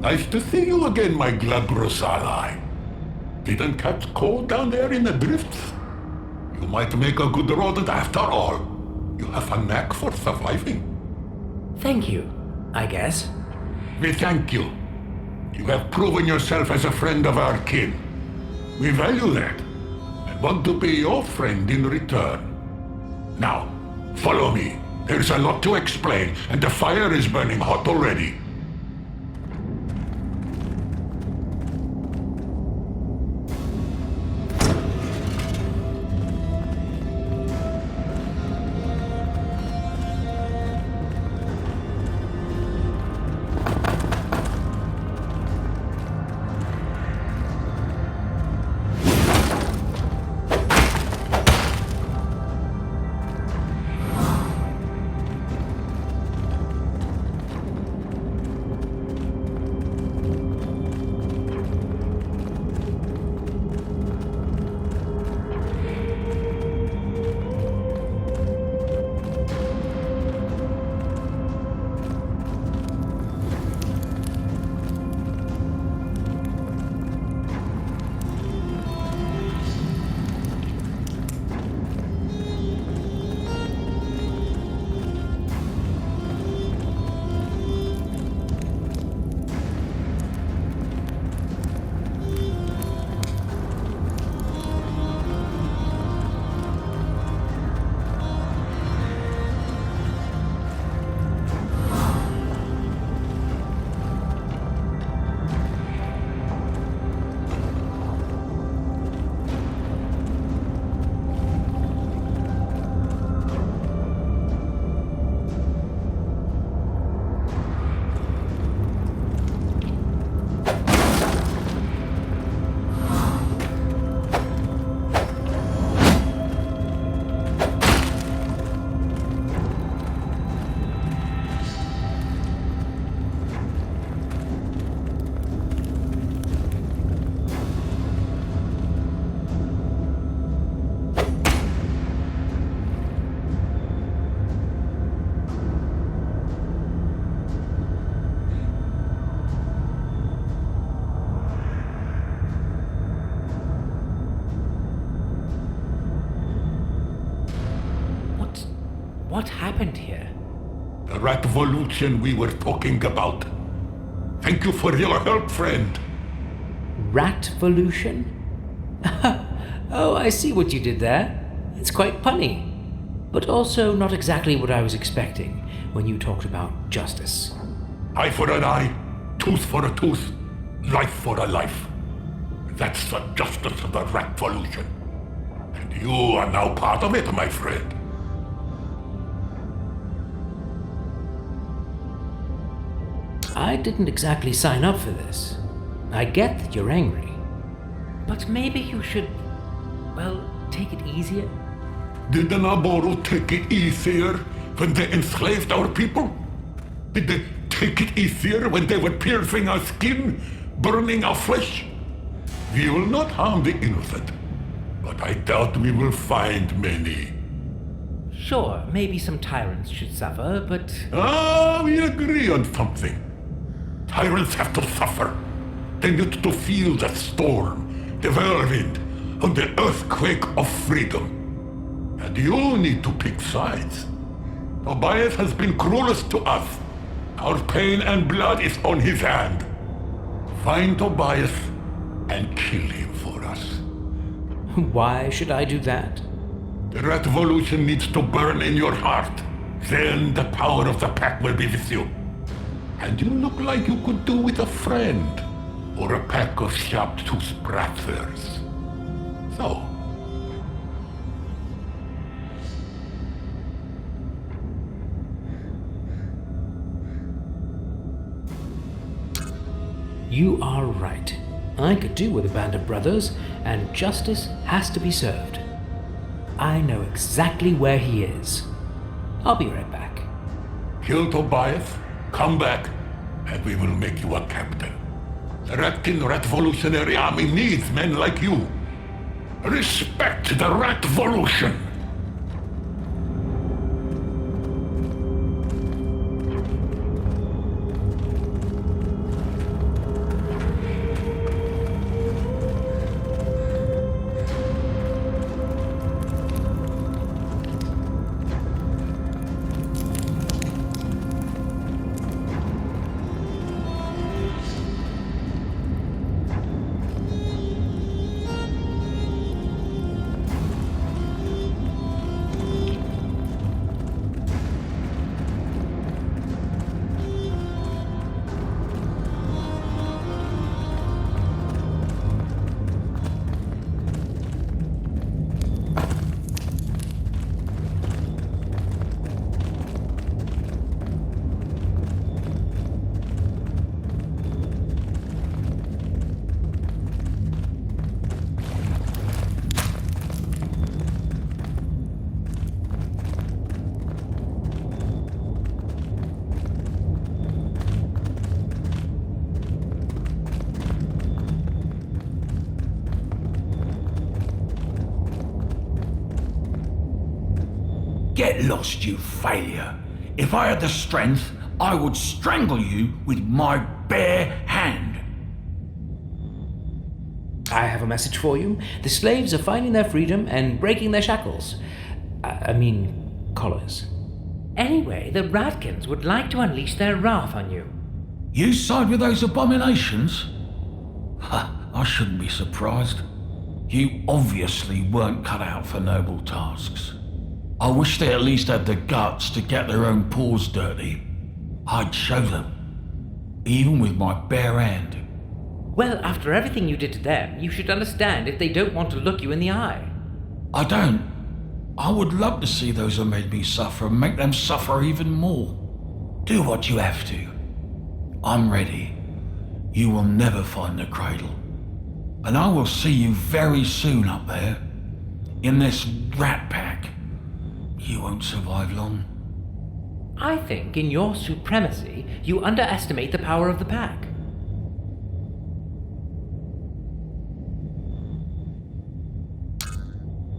Nice to see you again, my glabrous ally. Didn't catch cold down there in the drifts? You might make a good rodent after all. You have a knack for surviving. Thank you, I guess. We thank you. You have proven yourself as a friend of our kin. We value that, and want to be your friend in return. Now, follow me. There's a lot to explain, and the fire is burning hot already. What happened here? The revolution we were talking about. Thank you for your help, friend. Ratvolution? Oh, I see what you did there. It's quite punny. But also not exactly what I was expecting when you talked about justice. Eye for an eye, tooth for a tooth, life for a life. That's the justice of the Ratvolution. And you are now part of it, my friend. I didn't exactly sign up for this. I get that you're angry. But maybe you should, well, take it easier? Did the Naboru take it easier when they enslaved our people? Did they take it easier when they were piercing our skin, burning our flesh? We will not harm the innocent, but I doubt we will find many. Sure, maybe some tyrants should suffer, but... We agree on something. Tyrants have to suffer. They need to feel the storm, the whirlwind, and the earthquake of freedom. And you need to pick sides. Tobias has been cruelest to us. Our pain and blood is on his hand. Find Tobias and kill him for us. Why should I do that? The revolution needs to burn in your heart. Then the power of the pack will be with you. And you look like you could do with a friend, or a pack of sharp-toothed brothers. So. You are right. I could do with a band of brothers, and justice has to be served. I know exactly where he is. I'll be right back. Kill Tobias, come back, and we will make you a captain. The Ratkin Revolutionary Army needs men like you. Respect the Ratvolution! Get lost, you failure. If I had the strength, I would strangle you with my bare hand. I have a message for you. The slaves are finding their freedom and breaking their shackles. I mean, collars. Anyway, the Radkins would like to unleash their wrath on you. You side with those abominations? I shouldn't be surprised. You obviously weren't cut out for noble tasks. I wish they at least had the guts to get their own paws dirty. I'd show them, even with my bare hand. Well, after everything you did to them, you should understand if they don't want to look you in the eye. I don't. I would love to see those who made me suffer and make them suffer even more. Do what you have to. I'm ready. You will never find the cradle. And I will see you very soon up there. In this rat pack. You won't survive long. I think in your supremacy, you underestimate the power of the pack.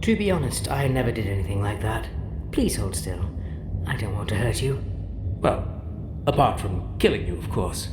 To be honest, I never did anything like that. Please hold still. I don't want to hurt you. Well, apart from killing you, of course.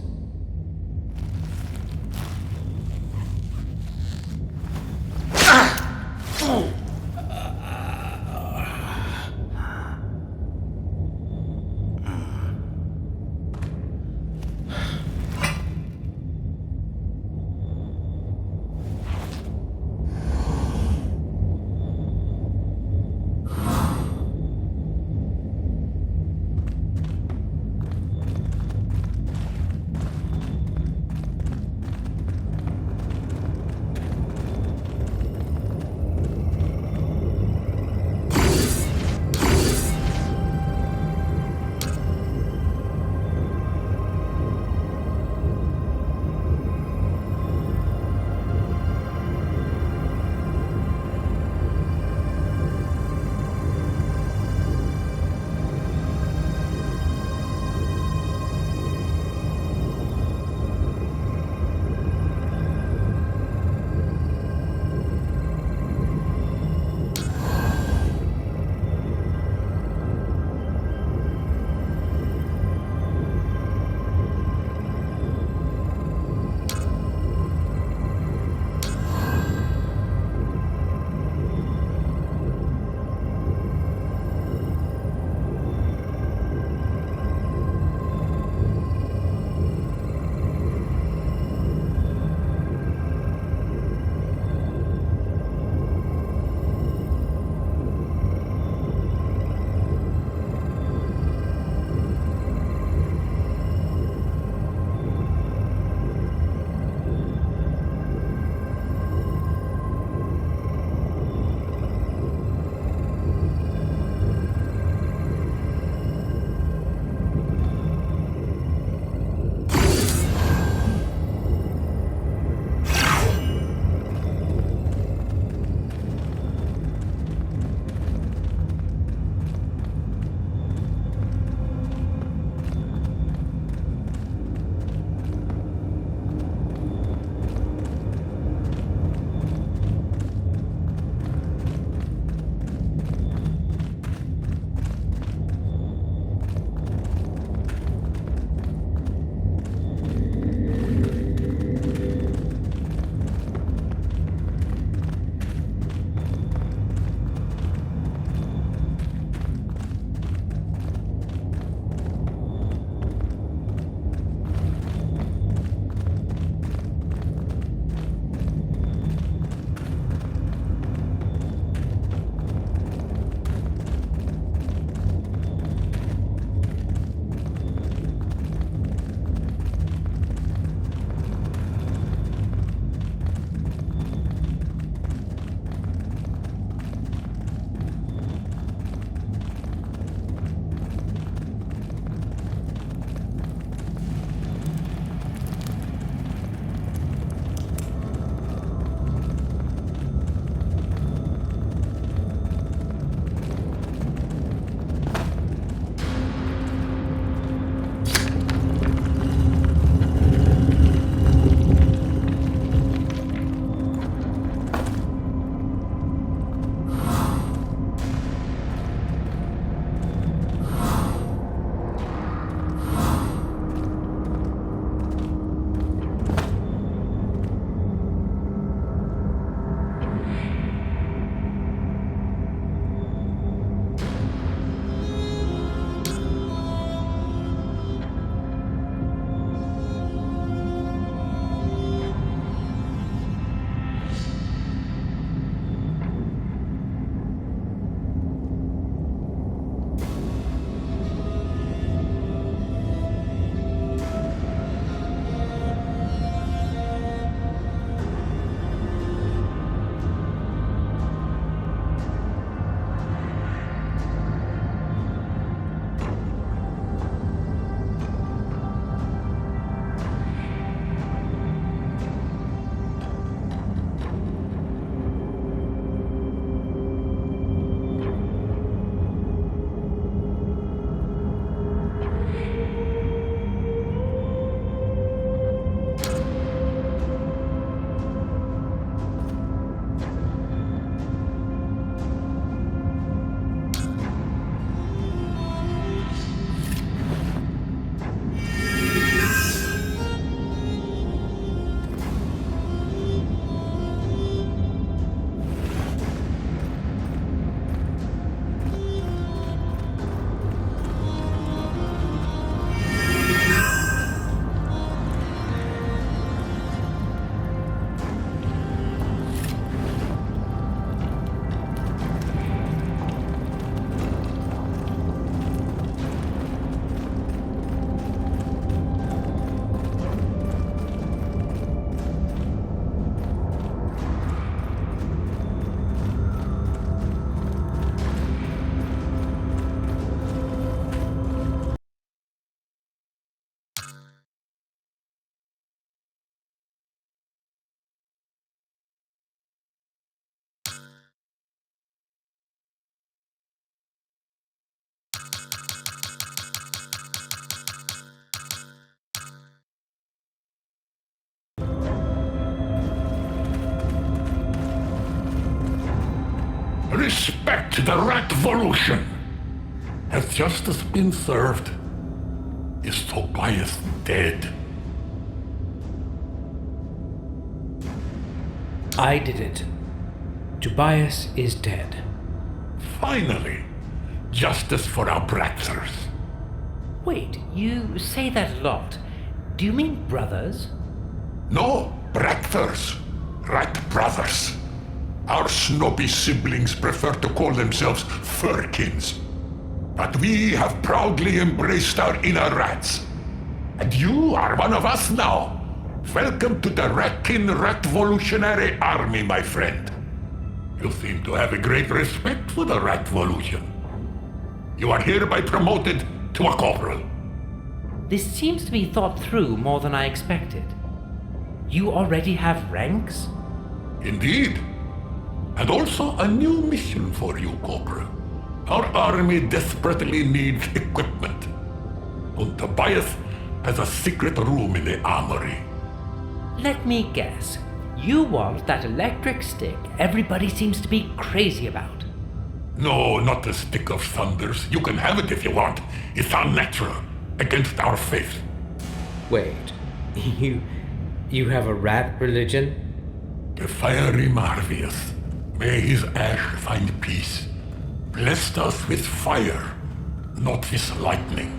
to the Ratvolution. Has justice been served? Is Tobias dead? I did it. Tobias is dead. Finally, justice for our brothers. Wait, you say that a lot. Do you mean brothers? No, brothers. Rat brothers. Our snobby siblings prefer to call themselves furkins. But we have proudly embraced our inner rats. And you are one of us now. Welcome to the Ratkin Ratvolutionary Army, my friend. You seem to have a great respect for the Ratvolution. You are hereby promoted to a corporal. This seems to be thought through more than I expected. You already have ranks? Indeed. And also a new mission for you, Corporal. Our army desperately needs equipment. And Tobias has a secret room in the armory. Let me guess. You want that electric stick everybody seems to be crazy about. No, not the stick of thunders. You can have it if you want. It's unnatural. Against our faith. Wait, you have a rat religion? The fiery Marvius, may his ash find peace, blessed us with fire, not with lightning.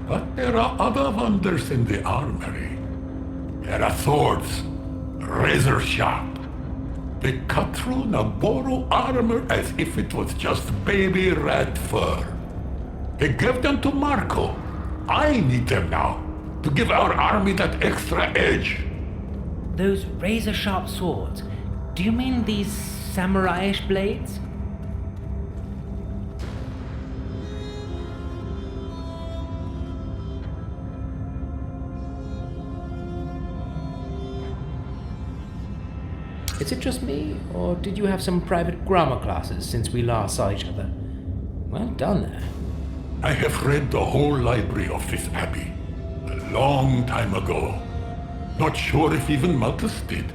But there are other wonders in the armory. There are swords, razor sharp. They cut through Naboru armor as if it was just baby rat fur. They gave them to Marco. I need them now, to give our army that extra edge. Those razor-sharp swords, do you mean these samurai-ish blades? Is it just me, or did you have some private grammar classes since we last saw each other? Well done there. I have read the whole library of this abbey, a long time ago. Not sure if even Malthus did.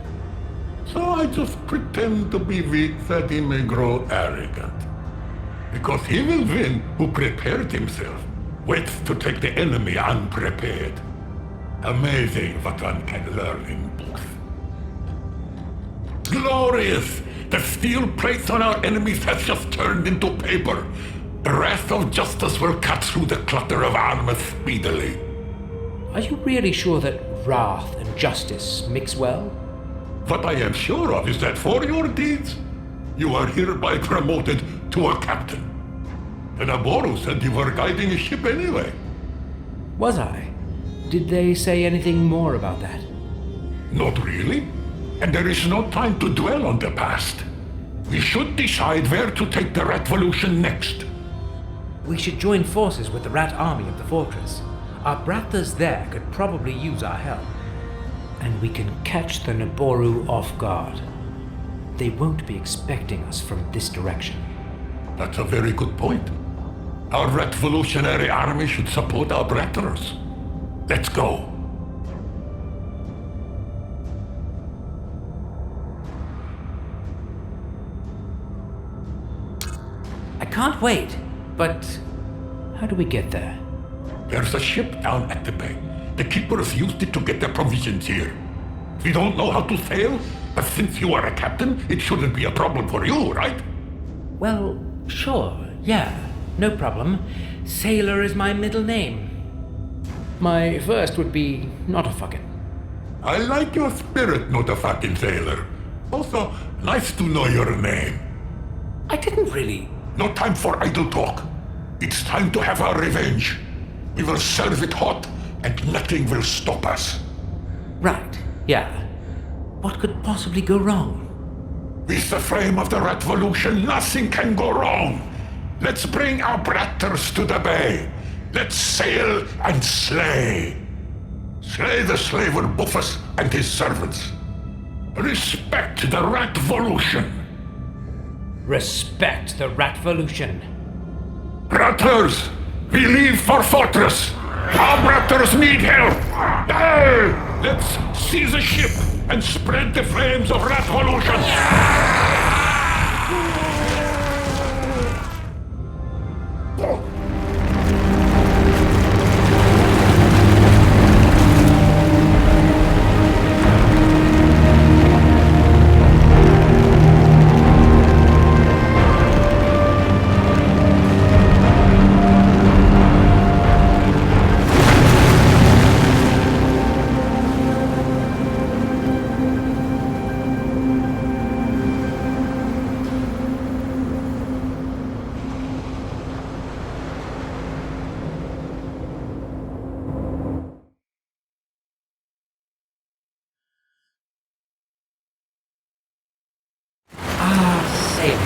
So I just pretend to be weak that he may grow arrogant. Because he will win who prepared himself, waits to take the enemy unprepared. Amazing what one can learn in books. Glorious! The steel plates on our enemies has just turned into paper. The wrath of justice will cut through the clutter of armor speedily. Are you really sure that wrath and justice mix well? What I am sure of is that for your deeds, you are hereby promoted to a captain. And Naboru said you were guiding a ship anyway. Was I? Did they say anything more about that? Not really. And there is no time to dwell on the past. We should decide where to take the Ratvolution next. We should join forces with the rat army of the fortress. Our brothers there could probably use our help. And we can catch the Naboru off guard. They won't be expecting us from this direction. That's a very good point. Our Ratvolutionary army should support our brothers. Let's go. I can't wait, but how do we get there? There's a ship down at the bay. The keepers used it to get their provisions here. We don't know how to sail, but since you are a captain, it shouldn't be a problem for you, right? Well, sure, yeah, no problem. Sailor is my middle name. My first would be not a fucking. I like your spirit, not a fucking sailor. Also, nice to know your name. I didn't really. No time for idle talk. It's time to have our revenge. We will serve it hot, and nothing will stop us. Right, yeah. What could possibly go wrong? With the frame of the Ratvolution, nothing can go wrong. Let's bring our brothers to the bay. Let's sail and slay. Slay the slaver Buffus and his servants. Respect the Ratvolution. Respect the Ratvolution. Brothers, we leave for fortress. Our brothers need help. Hey, let's seize a ship and spread the flames of Ratvolution.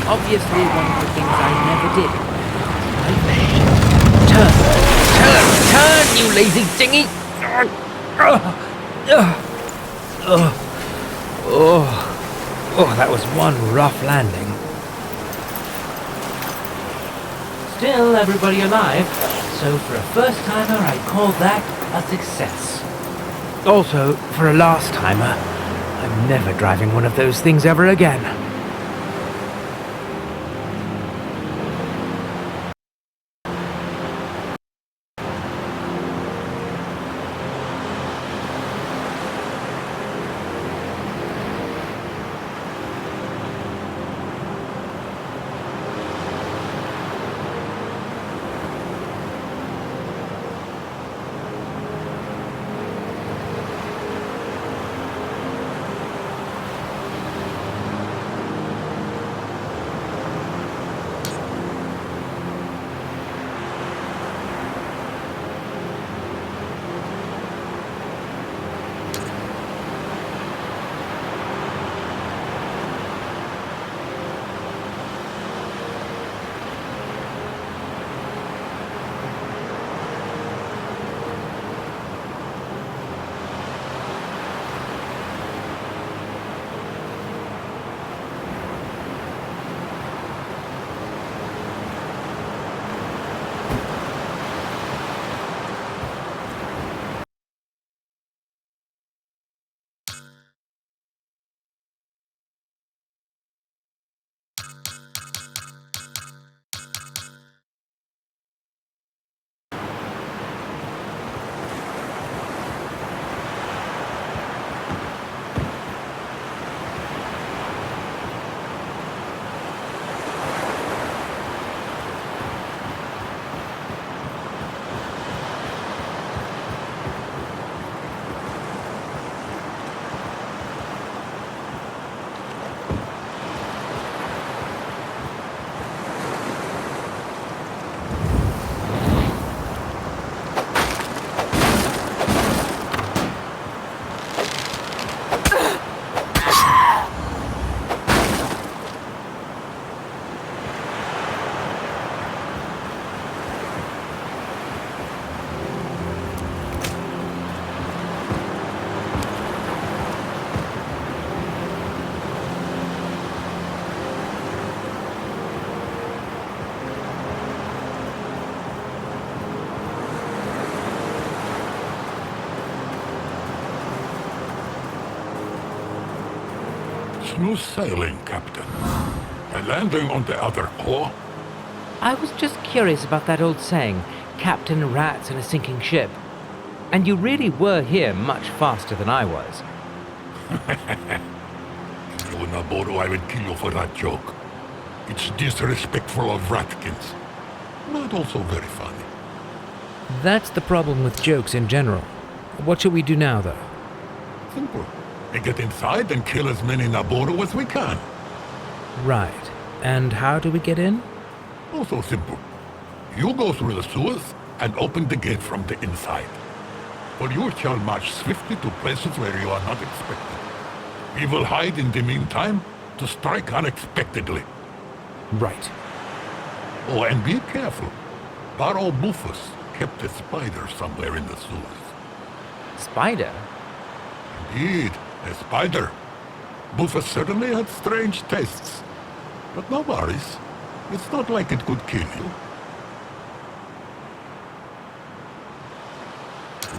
Obviously one of the things I never did. Turn! Turn! Turn, you lazy dinghy! Oh, that was one rough landing. Still everybody alive, so for a first-timer I'd call that a success. Also, for a last-timer, I'm never driving one of those things ever again. Smooth sailing, Captain. A landing on the other core? I was just curious about that old saying, Captain Rats in a sinking ship. And you really were here much faster than I was. If you were Naboru, I would kill you for that joke. It's disrespectful of Ratkins, but also very funny. That's the problem with jokes in general. What shall we do now, though? Simple. We get inside and kill as many Naboru as we can. Right. And how do we get in? Also simple. You go through the sewers and open the gate from the inside. For you shall march swiftly to places where you are not expected. We will hide in the meantime to strike unexpectedly. Right. Oh, and be careful. Barrow Bufus kept a spider somewhere in the sewers. Spider? Indeed, a spider. Bufus certainly had strange tastes. But no worries. It's not like it could kill you.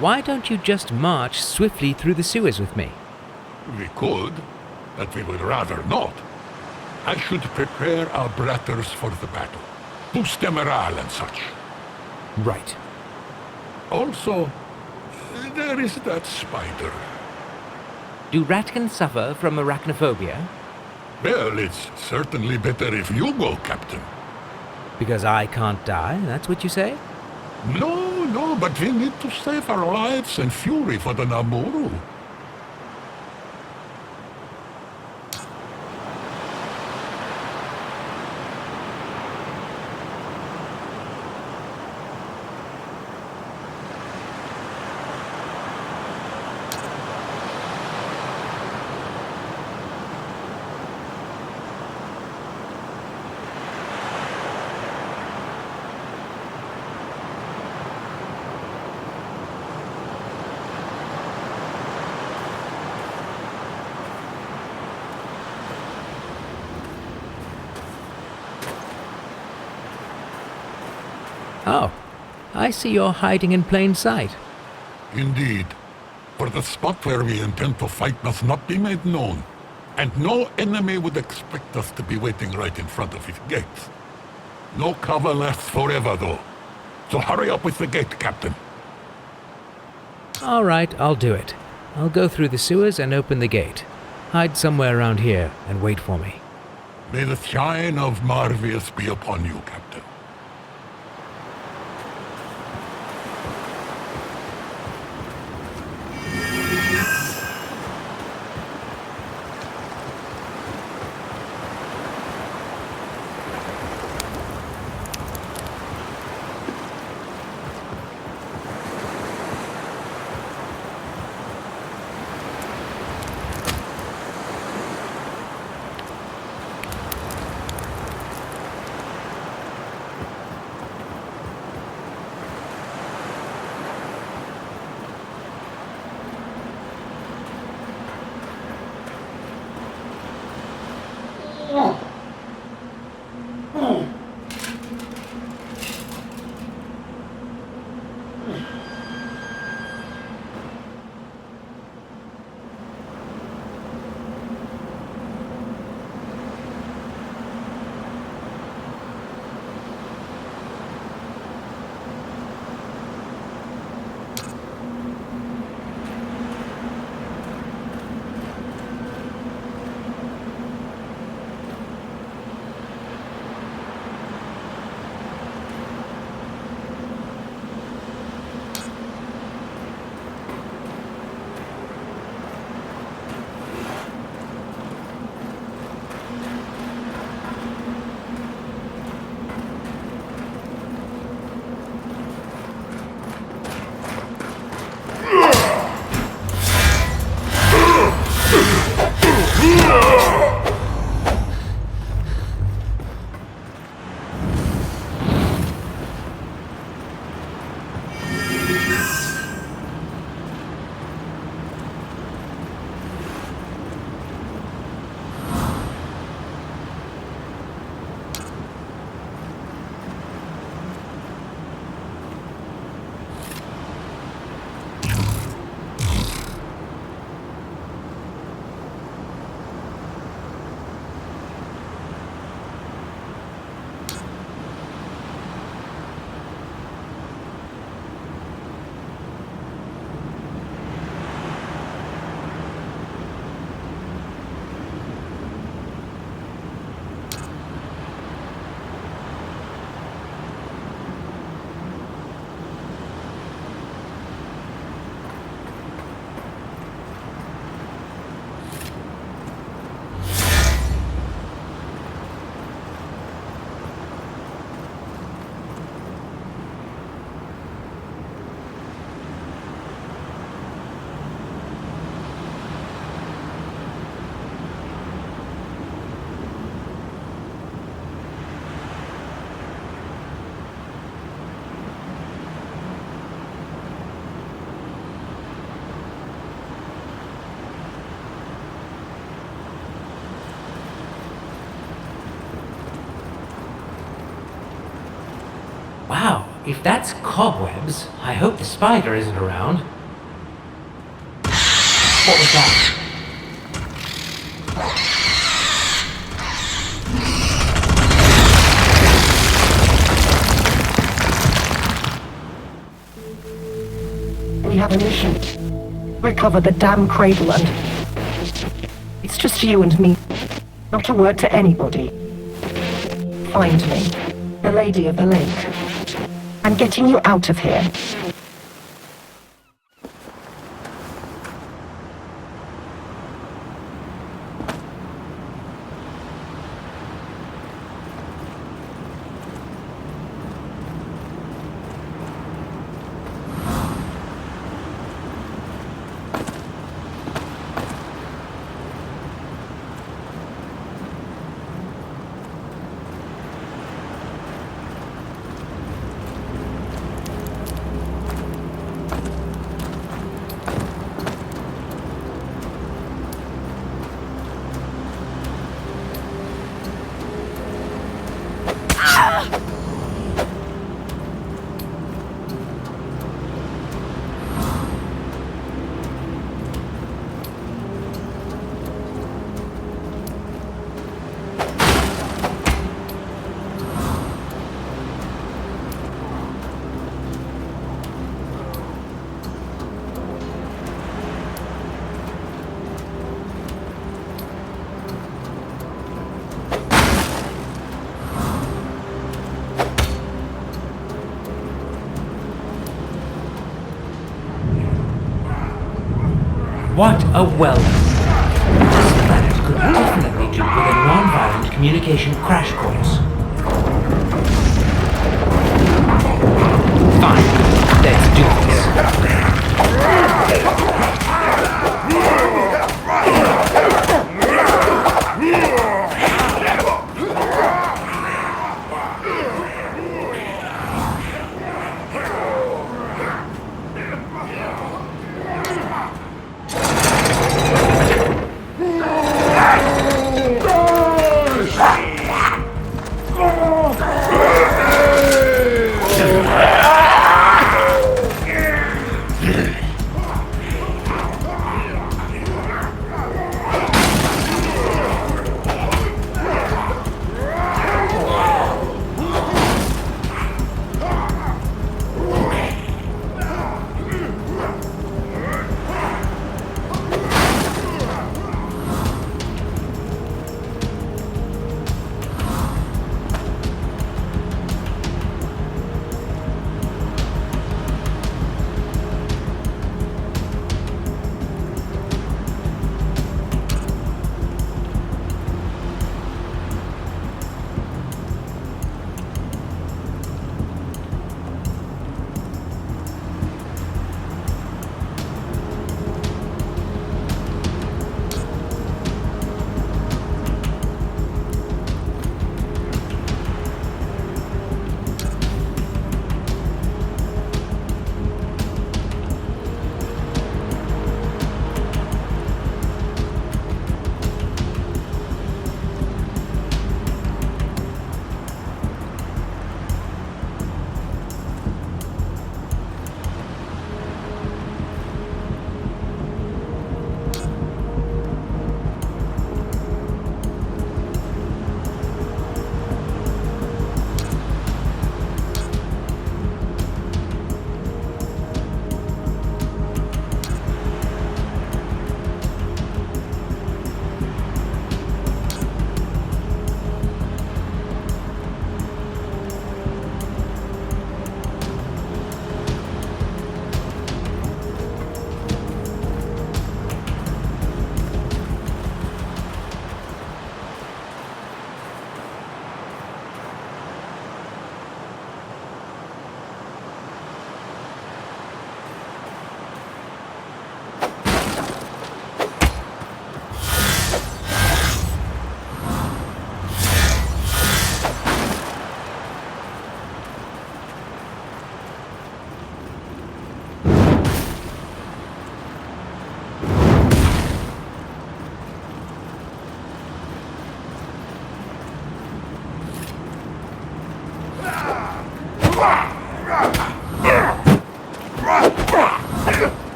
Why don't you just march swiftly through the sewers with me? We could, but we would rather not. I should prepare our bratters for the battle. Boost their morale and such. Right. Also, there is that spider. Do Ratkins suffer from arachnophobia? Well, it's certainly better if you go, Captain. Because I can't die, that's what you say? No, but we need to save our lives and fury for the Naboru. Oh, I see you're hiding in plain sight. Indeed. For the spot where we intend to fight must not be made known, and no enemy would expect us to be waiting right in front of his gates. No cover lasts forever, though. So hurry up with the gate, Captain. All right, I'll do it. I'll go through the sewers and open the gate. Hide somewhere around here and wait for me. May the shine of Marvius be upon you, Captain. Wow, if that's cobwebs, I hope the spider isn't around. What was that? We have a mission. Recover the damn cradle and... It's just you and me. Not a word to anybody. Find me. The Lady of the Lake. I'm getting you out of here. What a welcome. This planet could definitely do with a non-violent communication crash course. Fine, let's do this.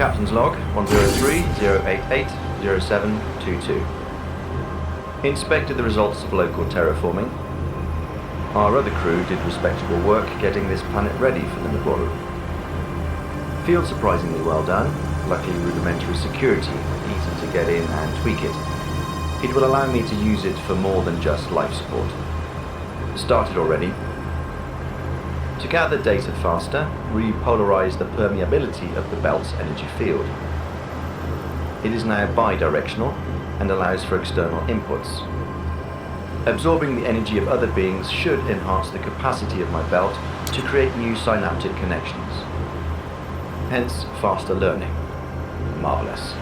Captain's log 103-088-0722. Inspected the results of local terraforming. Our other crew did respectable work getting this planet ready for the Naboru. Field surprisingly well done, luckily rudimentary security, easy to get in and tweak it. It will allow me to use it for more than just life support. Started already. To gather data faster, repolarize the permeability of the belt's energy field. It is now bidirectional and allows for external inputs. Absorbing the energy of other beings should enhance the capacity of my belt to create new synaptic connections. Hence, faster learning. Marvelous.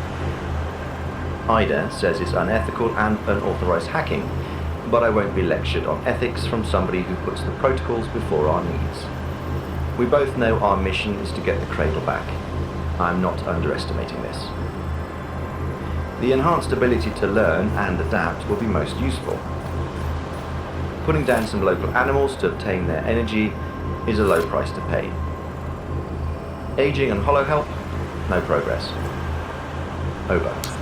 Ida says it's unethical and unauthorized hacking, but I won't be lectured on ethics from somebody who puts the protocols before our needs. We both know our mission is to get the cradle back. I'm not underestimating this. The enhanced ability to learn and adapt will be most useful. Putting down some local animals to obtain their energy is a low price to pay. Aging and hollow help? No progress. Over.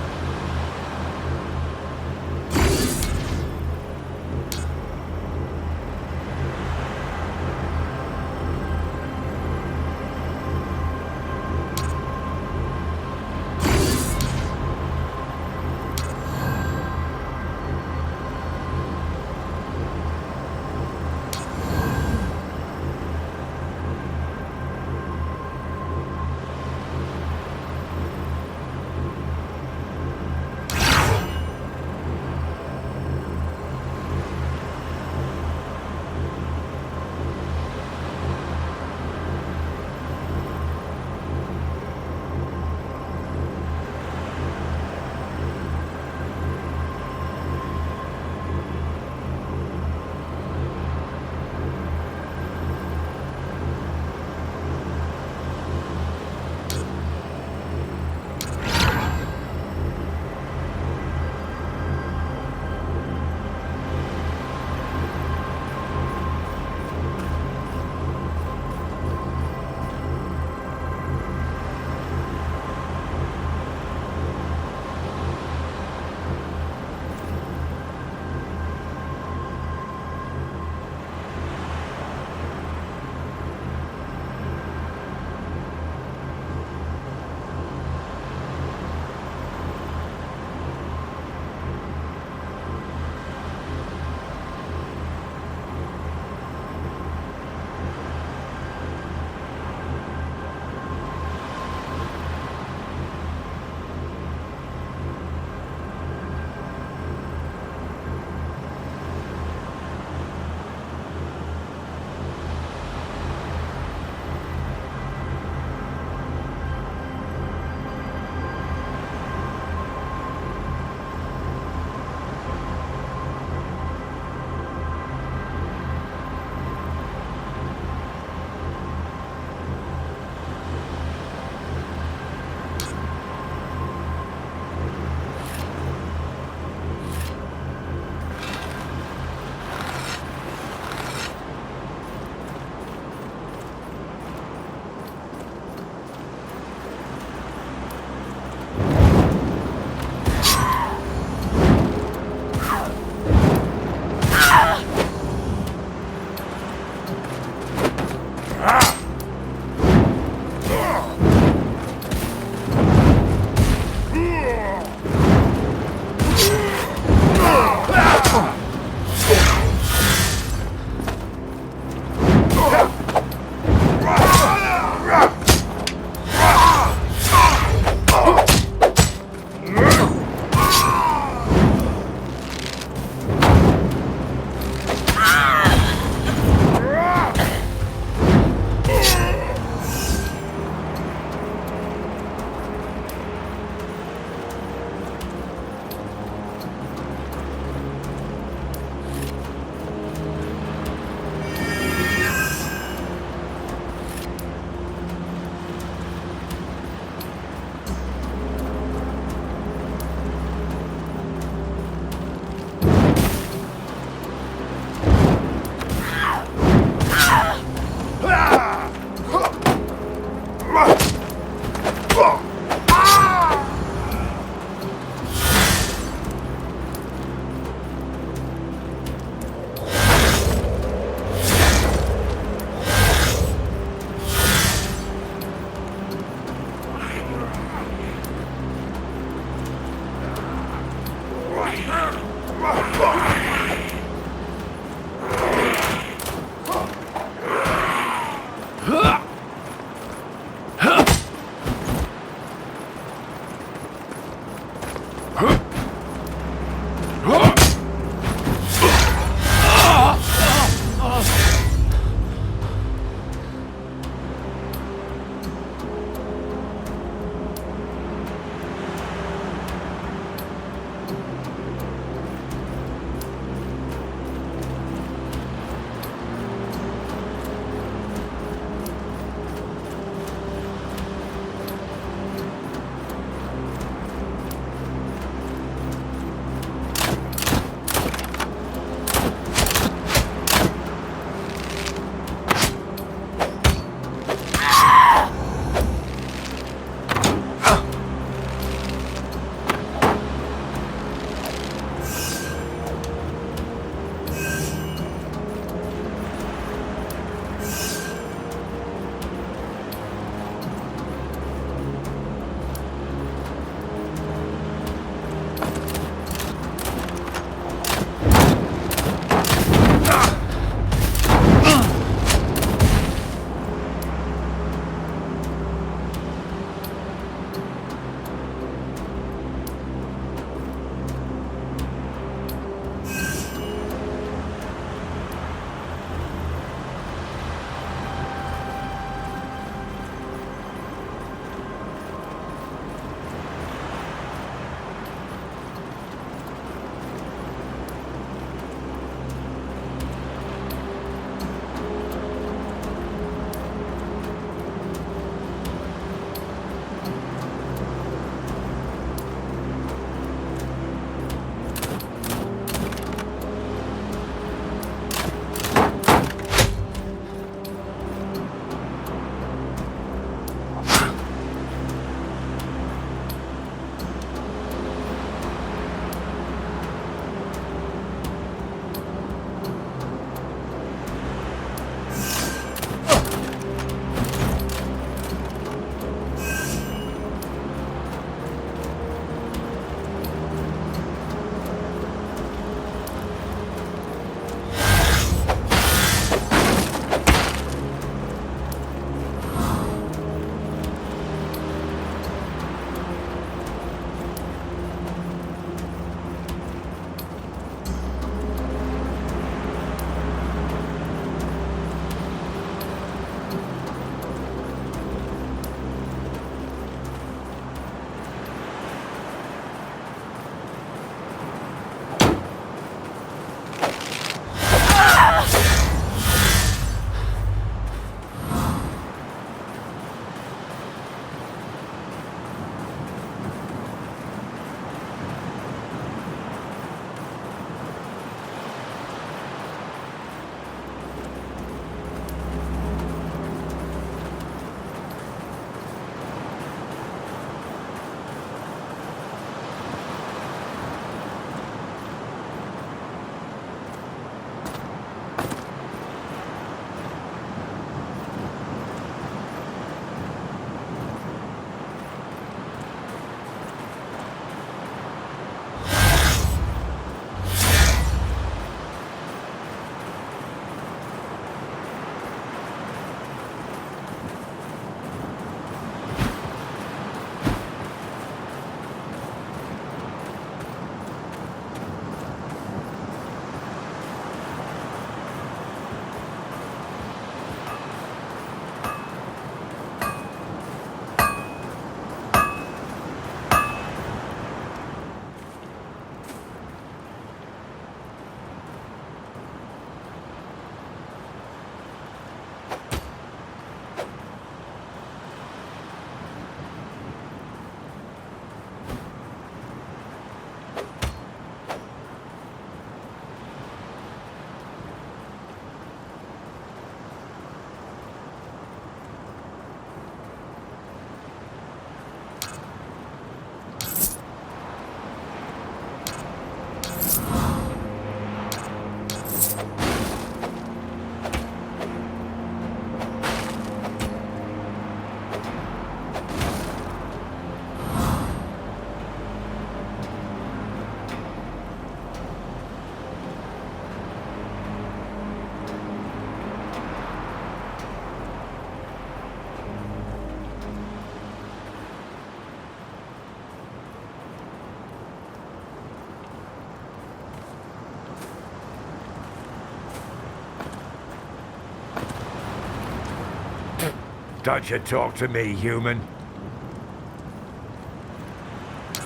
Don't you talk to me, human.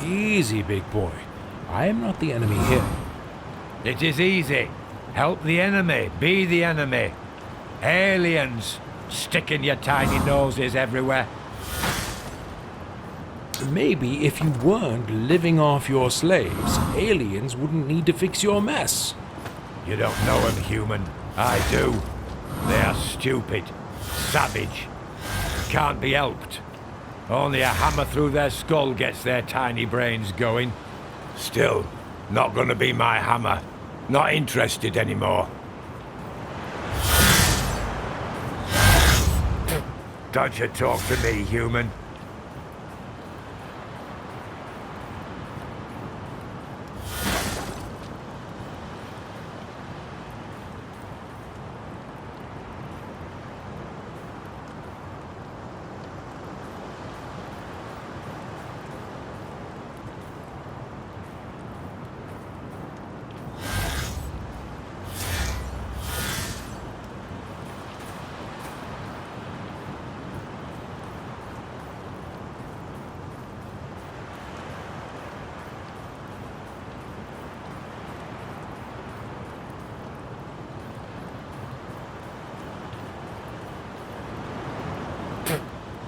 Easy, big boy. I am not the enemy here. It is easy. Help the enemy, be the enemy. Aliens, sticking your tiny noses everywhere. Maybe if you weren't living off your slaves, aliens wouldn't need to fix your mess. You don't know them, human. I do. They are stupid, savage. Can't be helped. Only a hammer through their skull gets their tiny brains going. Still, not gonna be my hammer. Not interested anymore. Don't you talk to me, human.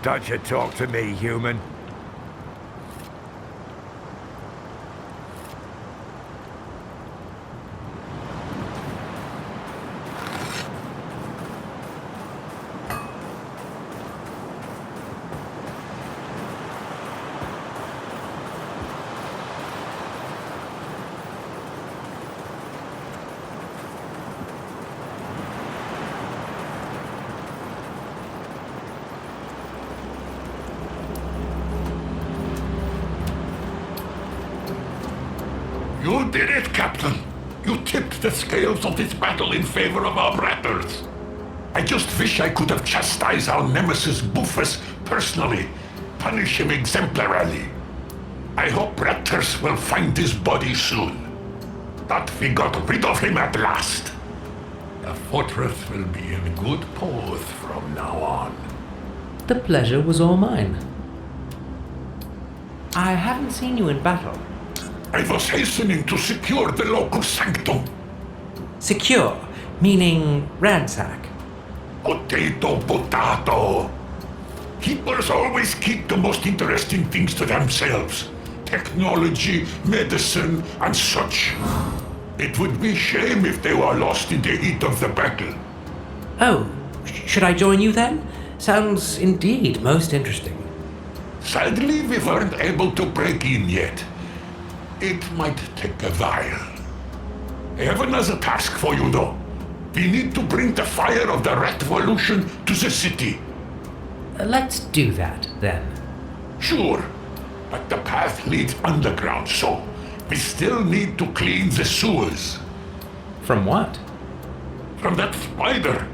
Don't you talk to me, human. You did it, Captain. You tipped the scales of this battle in favor of our brothers. I just wish I could have chastised our nemesis Bufus personally, punish him exemplarily. I hope Raptors will find his body soon. That we got rid of him at last. The fortress will be in good pose from now on. The pleasure was all mine. I haven't seen you in battle. I was hastening to secure the local sanctum. Secure, meaning ransack. Potato. Keepers always keep the most interesting things to themselves. Technology, medicine, and such. It would be shame if they were lost in the heat of the battle. Oh, should I join you then? Sounds indeed most interesting. Sadly, we weren't able to break in yet. It might take a while. Heaven has a task for you, though. We need to bring the fire of the Rat Revolution to the city. Let's do that, then. Sure, but the path leads underground, so we still need to clean the sewers. From what? From that spider.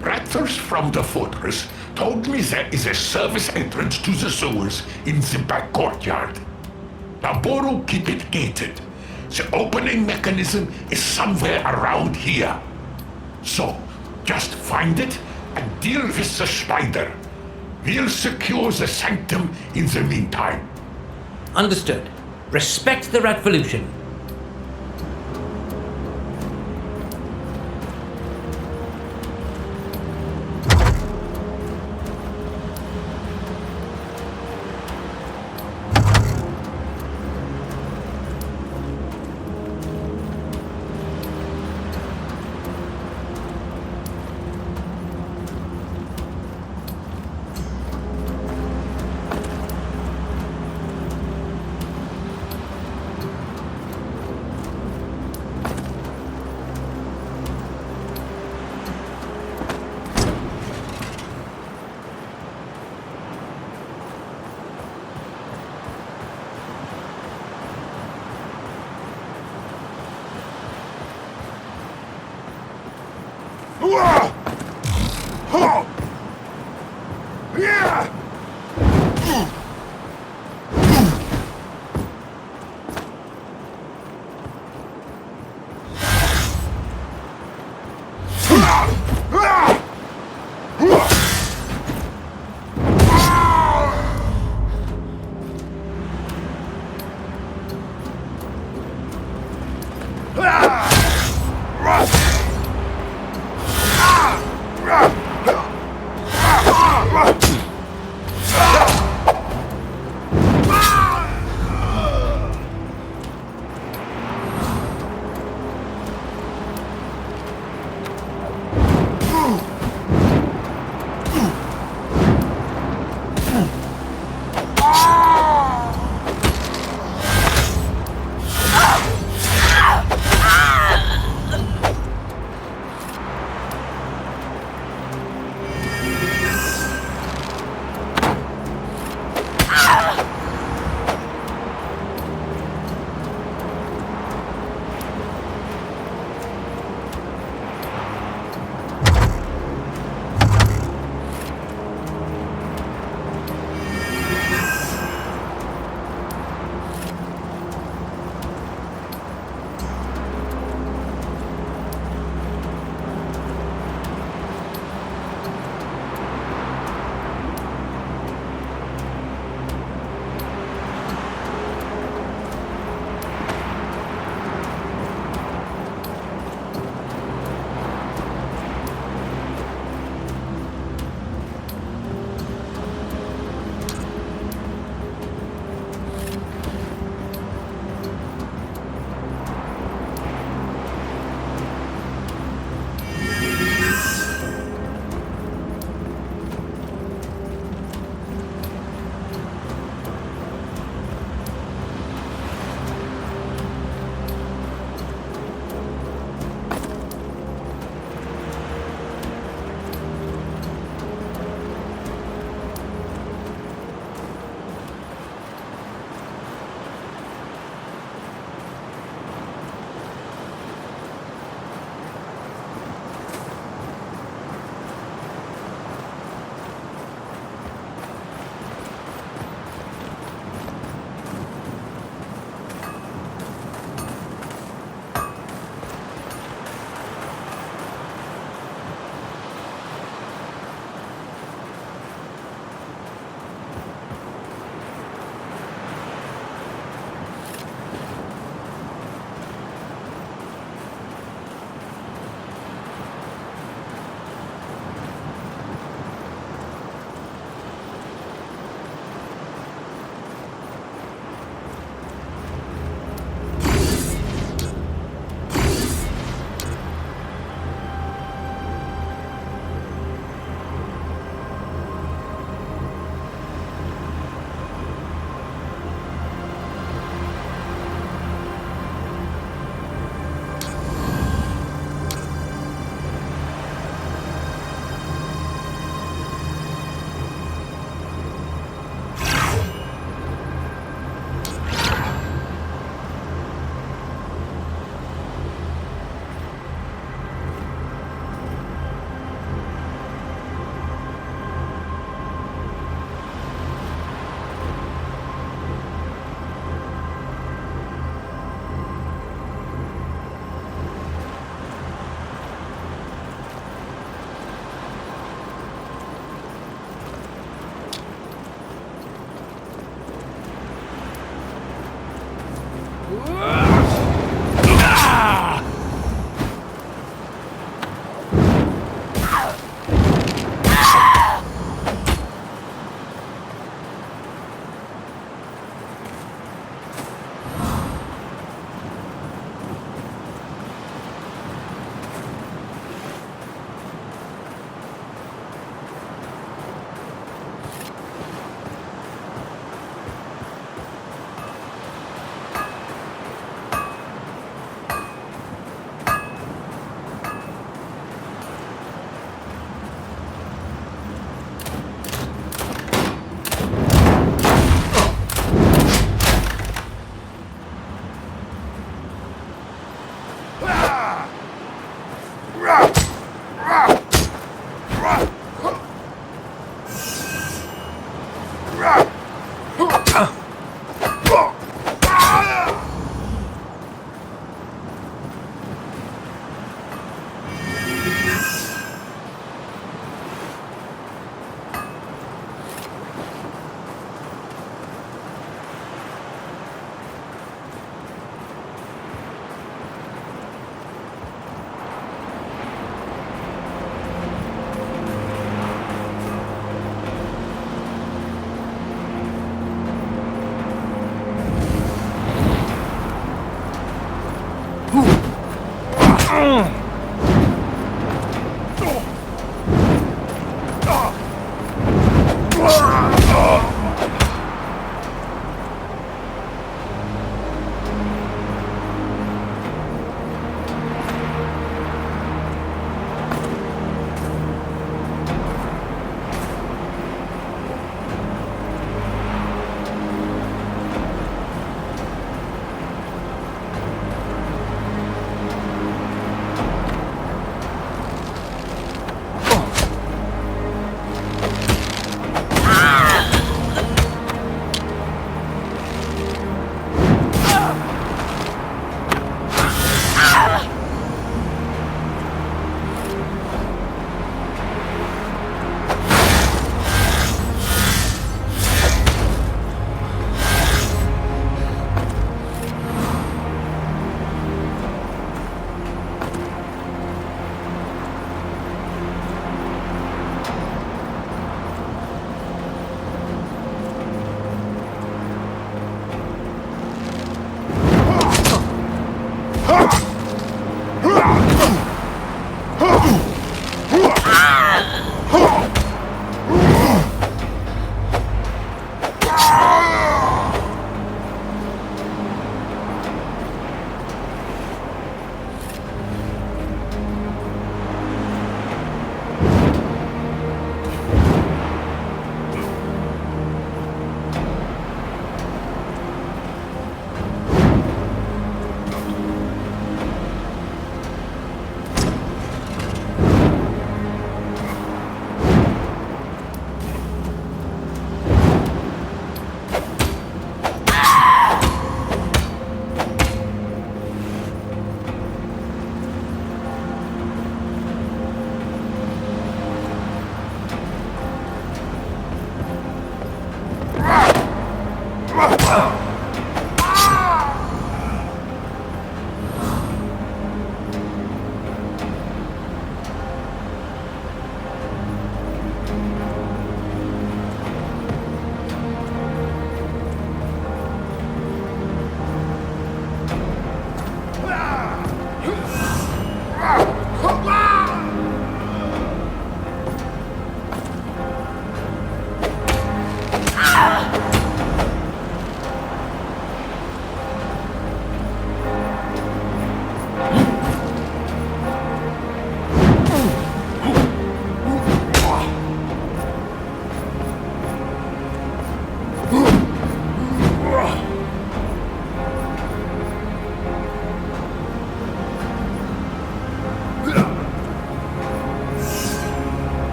Ratters from the fortress told me there is a service entrance to the sewers in the back courtyard. Naboru keep it gated. The opening mechanism is somewhere around here. So, just find it and deal with the spider. We'll secure the sanctum in the meantime. Understood. Respect the Ratvolution.